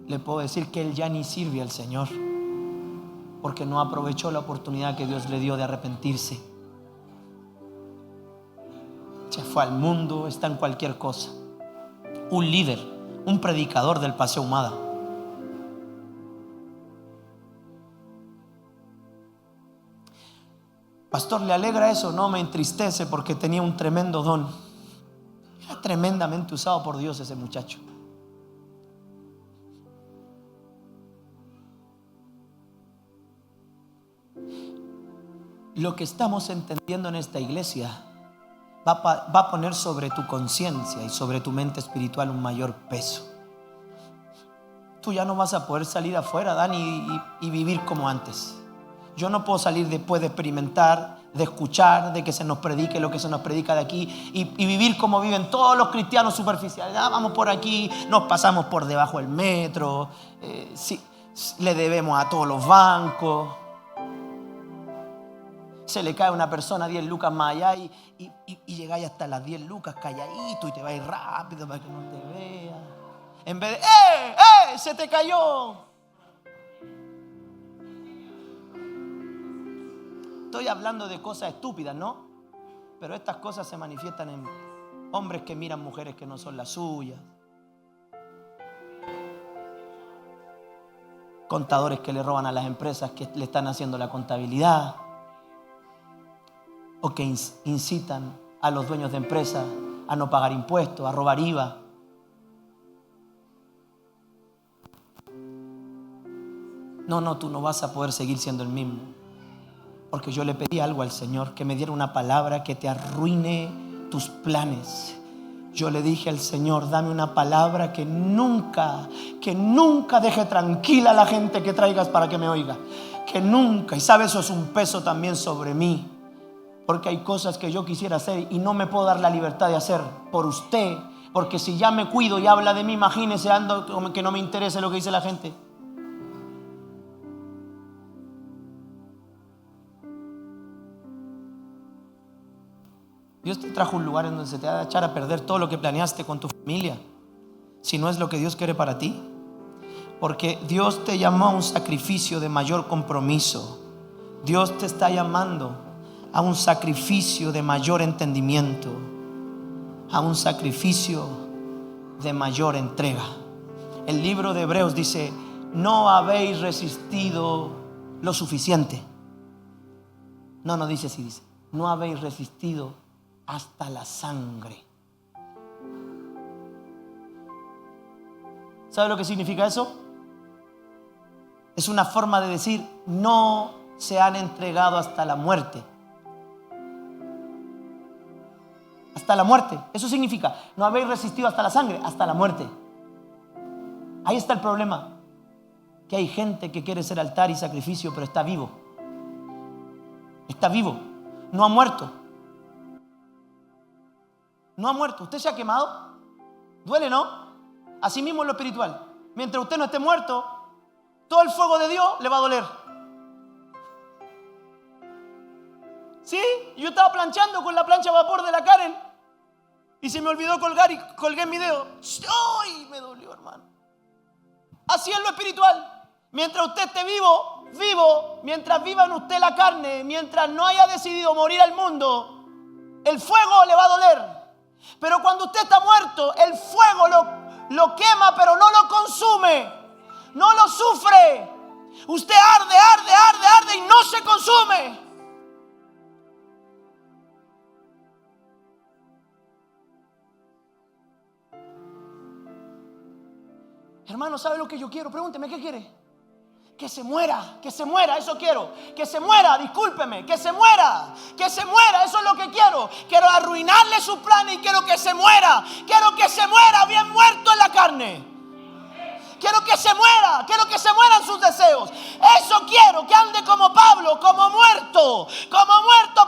Speaker 1: le puedo decir que él ya ni sirve al Señor porque no aprovechó la oportunidad que Dios le dio de arrepentirse. Se fue al mundo, está en cualquier cosa. Un líder, un predicador del Paseo Humada. Pastor, ¿le alegra eso? No, me entristece porque tenía un tremendo don. Era tremendamente usado por Dios ese muchacho. Lo que estamos entendiendo en esta iglesia va a poner sobre tu conciencia y sobre tu mente espiritual un mayor peso. Tú ya no vas a poder salir afuera, Dani, y vivir como antes. Yo no puedo salir después de experimentar, de escuchar, de que se nos predique lo que se nos predica de aquí y vivir como viven todos los cristianos superficiales. Vamos por aquí, nos pasamos por debajo del metro, sí, le debemos a todos los bancos. Se le cae a una persona 10 lucas más allá y llegáis hasta las 10 lucas calladito y te vais rápido para que no te vea. En vez de, se te cayó. Estoy hablando de cosas estúpidas, ¿no? Pero estas cosas se manifiestan en hombres que miran mujeres que no son las suyas. contadores que le roban a las empresas que le están haciendo la contabilidad, o que incitan a los dueños de empresas a no pagar impuestos, a robar IVA. No, tú no vas a poder seguir siendo el mismo. Porque yo le pedí algo al Señor, que me diera una palabra que te arruine tus planes. Yo le dije al Señor, dame una palabra que nunca deje tranquila a la gente que traigas para que me oiga. Que nunca. Y sabe, eso es un peso también sobre mí. Porque hay cosas que yo quisiera hacer y no me puedo dar la libertad de hacer por usted. Porque si ya me cuido y habla de mí, imagínese, ando como que no me interese lo que dice la gente. Dios te trajo a un lugar en donde se te va a echar a perder todo lo que planeaste con tu familia, si no es lo que Dios quiere para ti. Porque Dios te llamó a un sacrificio de mayor compromiso. Dios te está llamando a un sacrificio de mayor entendimiento, a un sacrificio de mayor entrega. El libro de Hebreos dice: no habéis resistido lo suficiente. No dice así, dice: no habéis resistido hasta la sangre. ¿Sabe lo que significa eso? Es una forma de decir: no se han entregado hasta la muerte. Hasta la muerte. Eso significa: no habéis resistido hasta la sangre, hasta la muerte. Ahí está el problema, que hay gente que quiere ser altar y sacrificio, pero está vivo. Está vivo, no ha muerto. No ha muerto. ¿Usted se ha quemado? Duele, ¿no? Así mismo en lo espiritual. Mientras usted no esté muerto, todo el fuego de Dios le va a doler. Sí, yo estaba planchando con la plancha a vapor de la Karen y se me olvidó colgar y colgué mi dedo. ¡Ay! Me dolió, hermano. Así es lo espiritual. Mientras usted esté vivo, mientras viva en usted la carne, mientras no haya decidido morir al mundo, el fuego le va a doler. Pero cuando usted está muerto, el fuego lo quema, pero no lo consume, no lo sufre. Usted arde y no se consume. Hermano, ¿sabe lo que yo quiero? Pregúnteme, ¿qué quiere? Que se muera, eso quiero. Que se muera, discúlpeme, que se muera, eso es lo que quiero. Quiero arruinarle sus planes y quiero que se muera. Quiero que se muera bien muerto en la carne. Quiero que se mueran sus deseos. Eso quiero, que ande como Pablo, como muerto,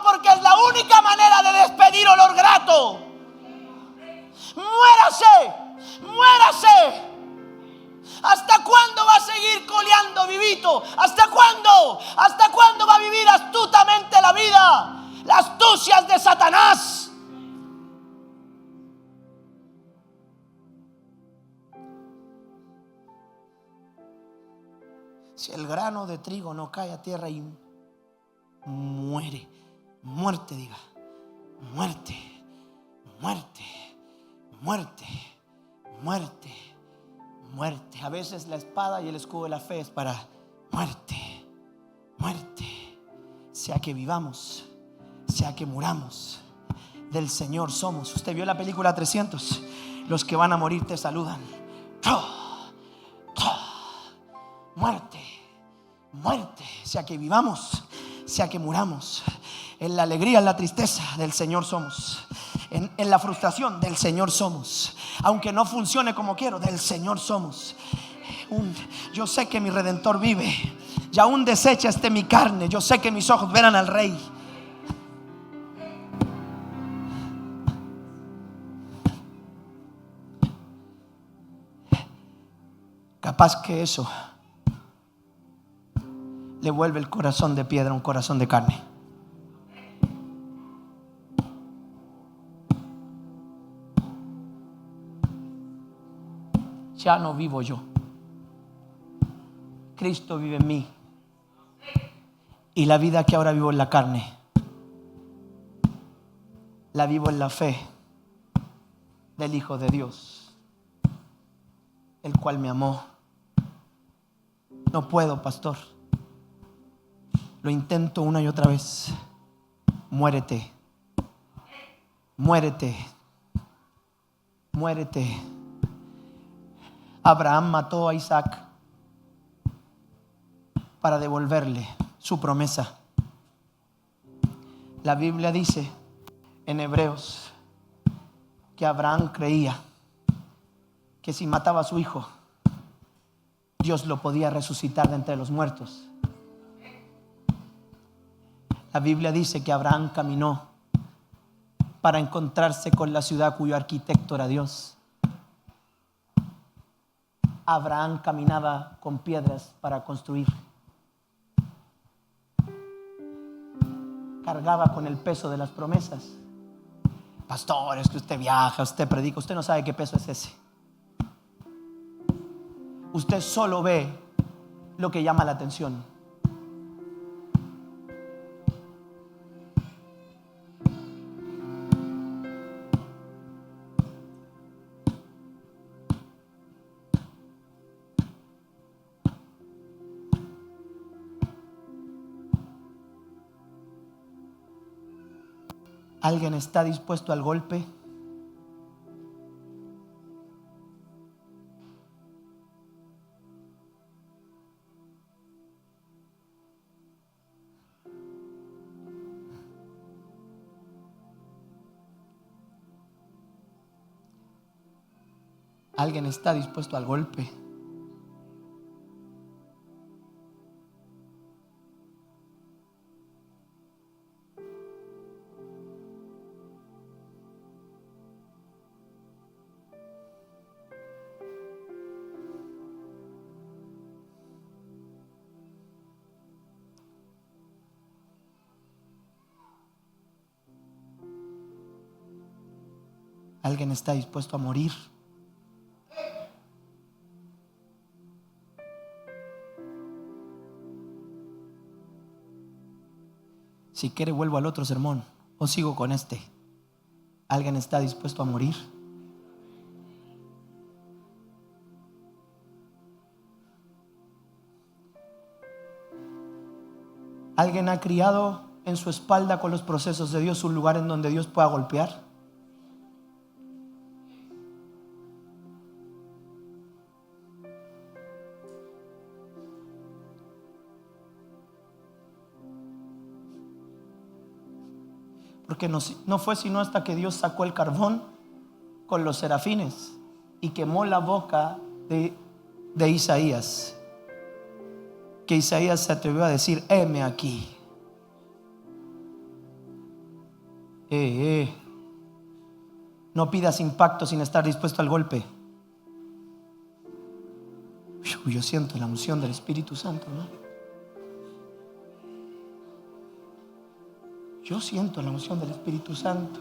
Speaker 1: porque es la única manera de despedir olor grato. Muérase. ¿Hasta cuándo va a seguir coleando vivito? ¿Hasta cuándo? ¿Hasta cuándo va a vivir astutamente la vida? Las astucias de Satanás. Si el grano de trigo no cae a tierra y muere, muerte, diga, muerte, muerte, muerte, muerte. Muerte. A veces la espada y el escudo de la fe es para muerte. Muerte. Sea que vivamos, sea que muramos, del Señor somos. Usted vio la película 300. Los que van a morir te saludan. Muerte. Muerte. Sea que vivamos, sea que muramos. En la alegría, en la tristeza, del Señor somos. En la frustración, del Señor somos. Aunque no funcione como quiero, del Señor somos. Yo sé que mi Redentor vive. Y aún deshecha esté mi carne, yo sé que mis ojos verán al Rey. Capaz que eso le vuelve el corazón de piedra a un corazón de carne. Ya no vivo yo, Cristo vive en mí. Y la vida que ahora vivo en la carne, la vivo en la fe del Hijo de Dios, el cual me amó No puedo, pastor. Lo intento una y otra vez. Muérete. Muérete. Muérete. Abraham mató a Isaac para devolverle su promesa. La Biblia dice en Hebreos que Abraham creía que si mataba a su hijo, Dios lo podía resucitar de entre los muertos. La Biblia dice que Abraham caminó para encontrarse con la ciudad cuyo arquitecto era Dios. Abraham caminaba con piedras para construir. Cargaba con el peso de las promesas. Pastor, es que usted viaja, usted predica, usted no sabe qué peso es ese. Usted solo ve lo que llama la atención. ¿Alguien está dispuesto al golpe? ¿Alguien está dispuesto al golpe? ¿Alguien está dispuesto a morir? Si quiere vuelvo al otro sermón o sigo con este. ¿Alguien está dispuesto a morir? ¿Alguien ha criado en su espalda con los procesos de Dios un lugar en donde Dios pueda golpear? Porque no fue sino hasta que Dios sacó el carbón con los serafines y quemó la boca de Isaías, que Isaías se atrevió a decir: heme aquí. No pidas impacto sin estar dispuesto al golpe. Yo siento la unción del Espíritu Santo, ¿no? Yo siento la unción del Espíritu Santo.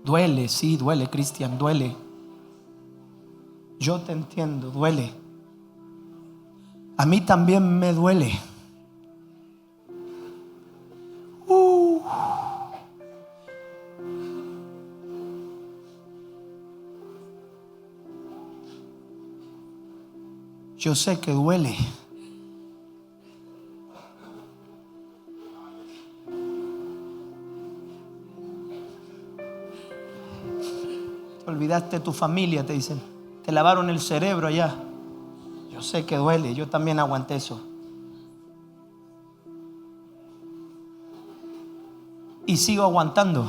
Speaker 1: Duele, sí, duele, Cristian, duele. Yo te entiendo, duele. A mí también me duele. Yo sé que duele. Te olvidaste de tu familia, te dicen. Te lavaron el cerebro allá. Yo sé que duele, yo también aguanté eso. Y sigo aguantando.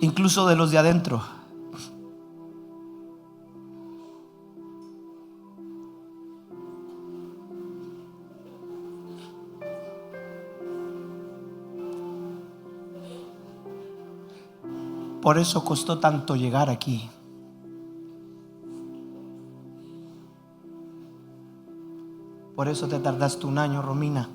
Speaker 1: Incluso de los de adentro. Por eso costó tanto llegar aquí. Por eso te tardaste un año, Romina.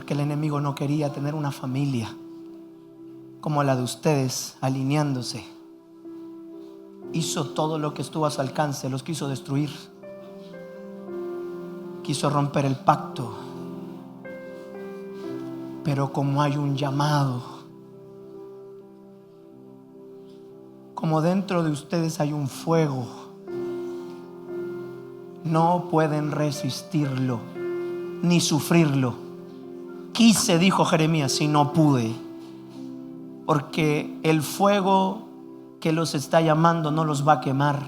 Speaker 1: porque el enemigo no quería tener una familia como la de ustedes alineándose. Hizo todo lo que estuvo a su alcance, los quiso destruir, quiso romper el pacto. Pero como hay un llamado, como dentro de ustedes hay un fuego, no pueden resistirlo ni sufrirlo. Quise, dijo Jeremías, y no pude, porque el fuego que los está llamando no los va a quemar,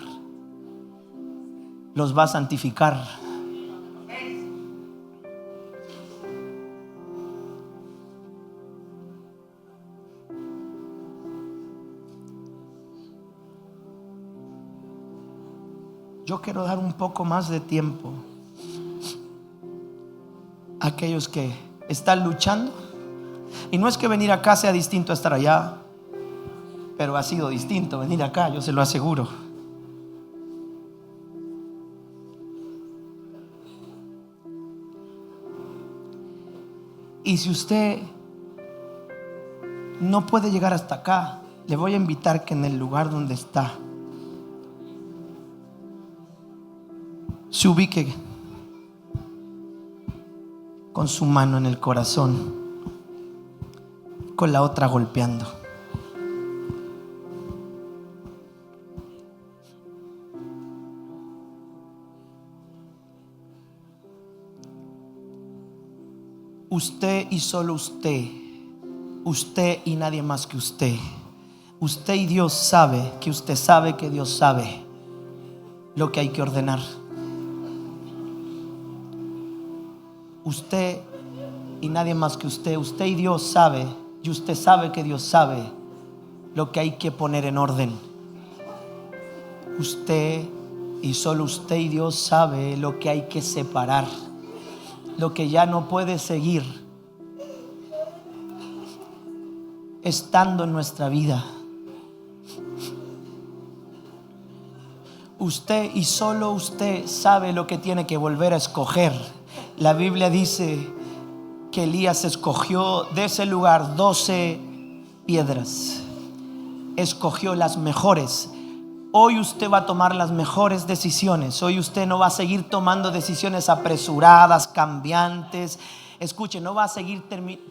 Speaker 1: los va a santificar. Yo quiero dar un poco más de tiempo a aquellos que están luchando. Y no es que venir acá sea distinto a estar allá, pero ha sido distinto venir acá, yo se lo aseguro. Y si usted no puede llegar hasta acá, le voy a invitar que en el lugar donde está se ubique con su mano en el corazón, con la otra golpeando. Usted y solo usted, usted y nadie más que usted. Usted y Dios sabe que usted sabe que Dios sabe lo que hay que ordenar. Usted y nadie más que usted, usted y Dios sabe, y usted sabe que Dios sabe lo que hay que poner en orden. Usted y solo usted y Dios sabe lo que hay que separar, lo que ya no puede seguir estando en nuestra vida. Usted y solo usted sabe lo que tiene que volver a escoger. La Biblia dice que Elías escogió de ese lugar 12 piedras, escogió las mejores. Hoy usted va a tomar las mejores decisiones. Hoy usted no va a seguir tomando decisiones apresuradas, cambiantes. Escuche, no va a seguir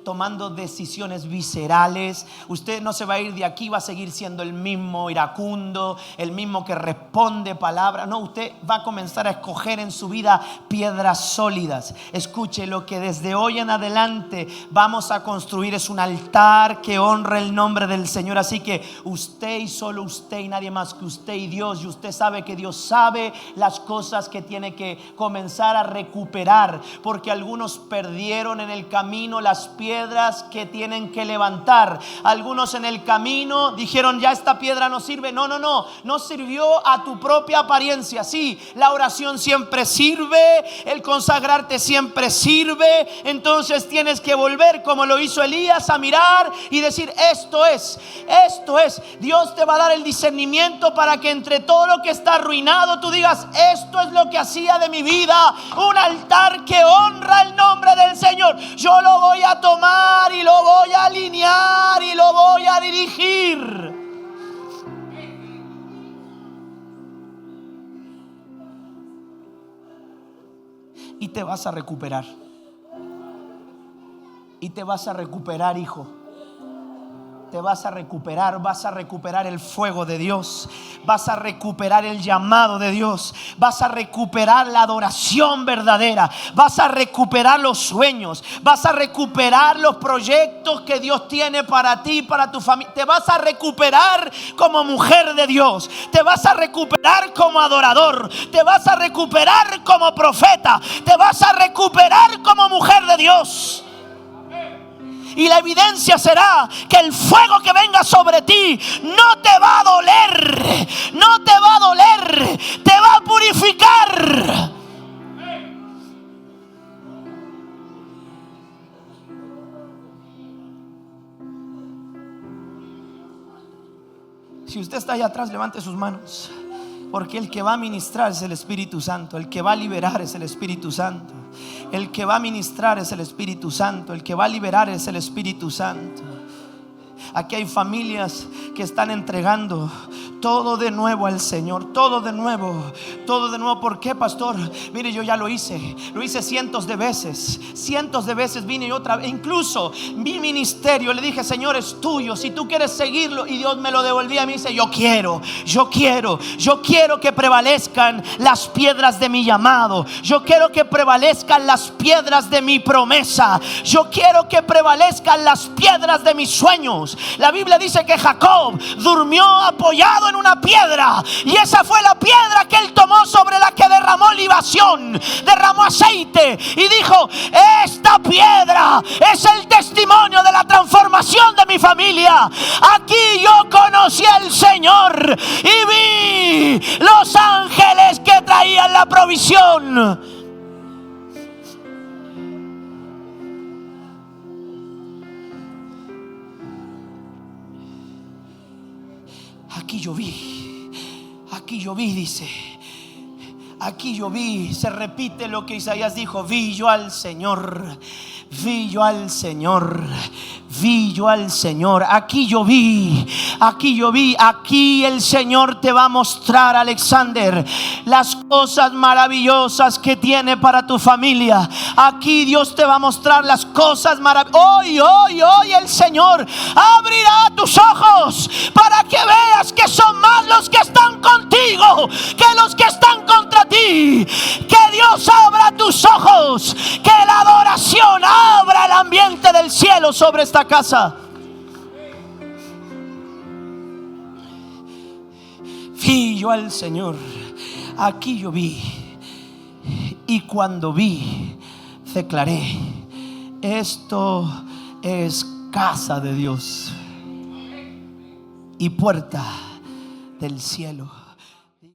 Speaker 1: tomando decisiones viscerales. Usted no se va a ir de aquí, va a seguir siendo el mismo iracundo, el mismo que responde palabras. No, usted va a comenzar a escoger en su vida piedras sólidas. Escuche, lo que desde hoy en adelante vamos a construir es un altar que honra el nombre del Señor. Así que usted y solo usted y nadie más que usted y Dios. Y usted sabe que Dios sabe las cosas que tiene que comenzar a recuperar, porque algunos perdieron en el camino las piedras que tienen que levantar. Algunos en el camino dijeron: ya esta piedra no sirve. No sirvió a tu propia apariencia. Sí, la oración siempre sirve, el consagrarte siempre sirve. Entonces tienes que volver, como lo hizo Elías, a mirar y decir: esto es. Dios te va a dar el discernimiento para que entre todo lo que está arruinado tú digas: esto es lo que hacía de mi vida un altar que honra el nombre del Señor. Yo lo voy a tomar y lo voy a alinear y lo voy a dirigir. Y te vas a recuperar. Y te vas a recuperar, hijo. Te vas a recuperar el fuego de Dios, vas a recuperar el llamado de Dios, vas a recuperar la adoración verdadera, vas a recuperar los sueños, vas a recuperar los proyectos que Dios tiene para ti, para tu familia. Te vas a recuperar como mujer de Dios, te vas a recuperar como adorador, te vas a recuperar como profeta, te vas a recuperar como mujer de Dios. Y la evidencia será que el fuego que venga sobre ti no te va a doler, no te va a doler, te va a purificar. Si usted está allá atrás, levante sus manos. Porque el que va a ministrar es el Espíritu Santo. El que va a liberar es el Espíritu Santo. El que va a ministrar es el Espíritu Santo. El que va a liberar es el Espíritu Santo. Aquí hay familias que están entregando todo de nuevo al Señor. Todo de nuevo. Todo de nuevo. ¿Por qué, pastor? Mire, yo ya lo hice. Lo hice cientos de veces. Cientos de veces vine y otra vez. Incluso mi ministerio le dije: Señor, es tuyo. Si tú quieres seguirlo. Y Dios me lo devolvía. Y me dice: yo quiero que prevalezcan las piedras de mi llamado. Yo quiero que prevalezcan las piedras de mi promesa. Yo quiero que prevalezcan las piedras de mis sueños. La Biblia dice que Jacob durmió apoyado en una piedra, y esa fue la piedra que él tomó sobre la que derramó libación, derramó aceite, y dijo: esta piedra es el testimonio de la transformación de mi familia. Aquí yo conocí al Señor y vi los ángeles que traían la provisión. Aquí yo vi, dice. Aquí yo vi, se repite lo que Isaías dijo: vi yo al Señor, vi yo al Señor, vi yo al Señor. Aquí yo vi. Aquí el Señor te va a mostrar, Alexander, las cosas maravillosas que tiene para tu familia. Aquí Dios te va a mostrar las cosas maravillosas. Hoy el Señor abrirá tus ojos para que veas que son más los que están contigo que los que están contra ti. Que Dios abra tus ojos, que la adoración abra el ambiente del cielo sobre esta casa. Vi yo al Señor, aquí yo vi, y cuando vi, declaré: esto es casa de Dios y puerta del cielo.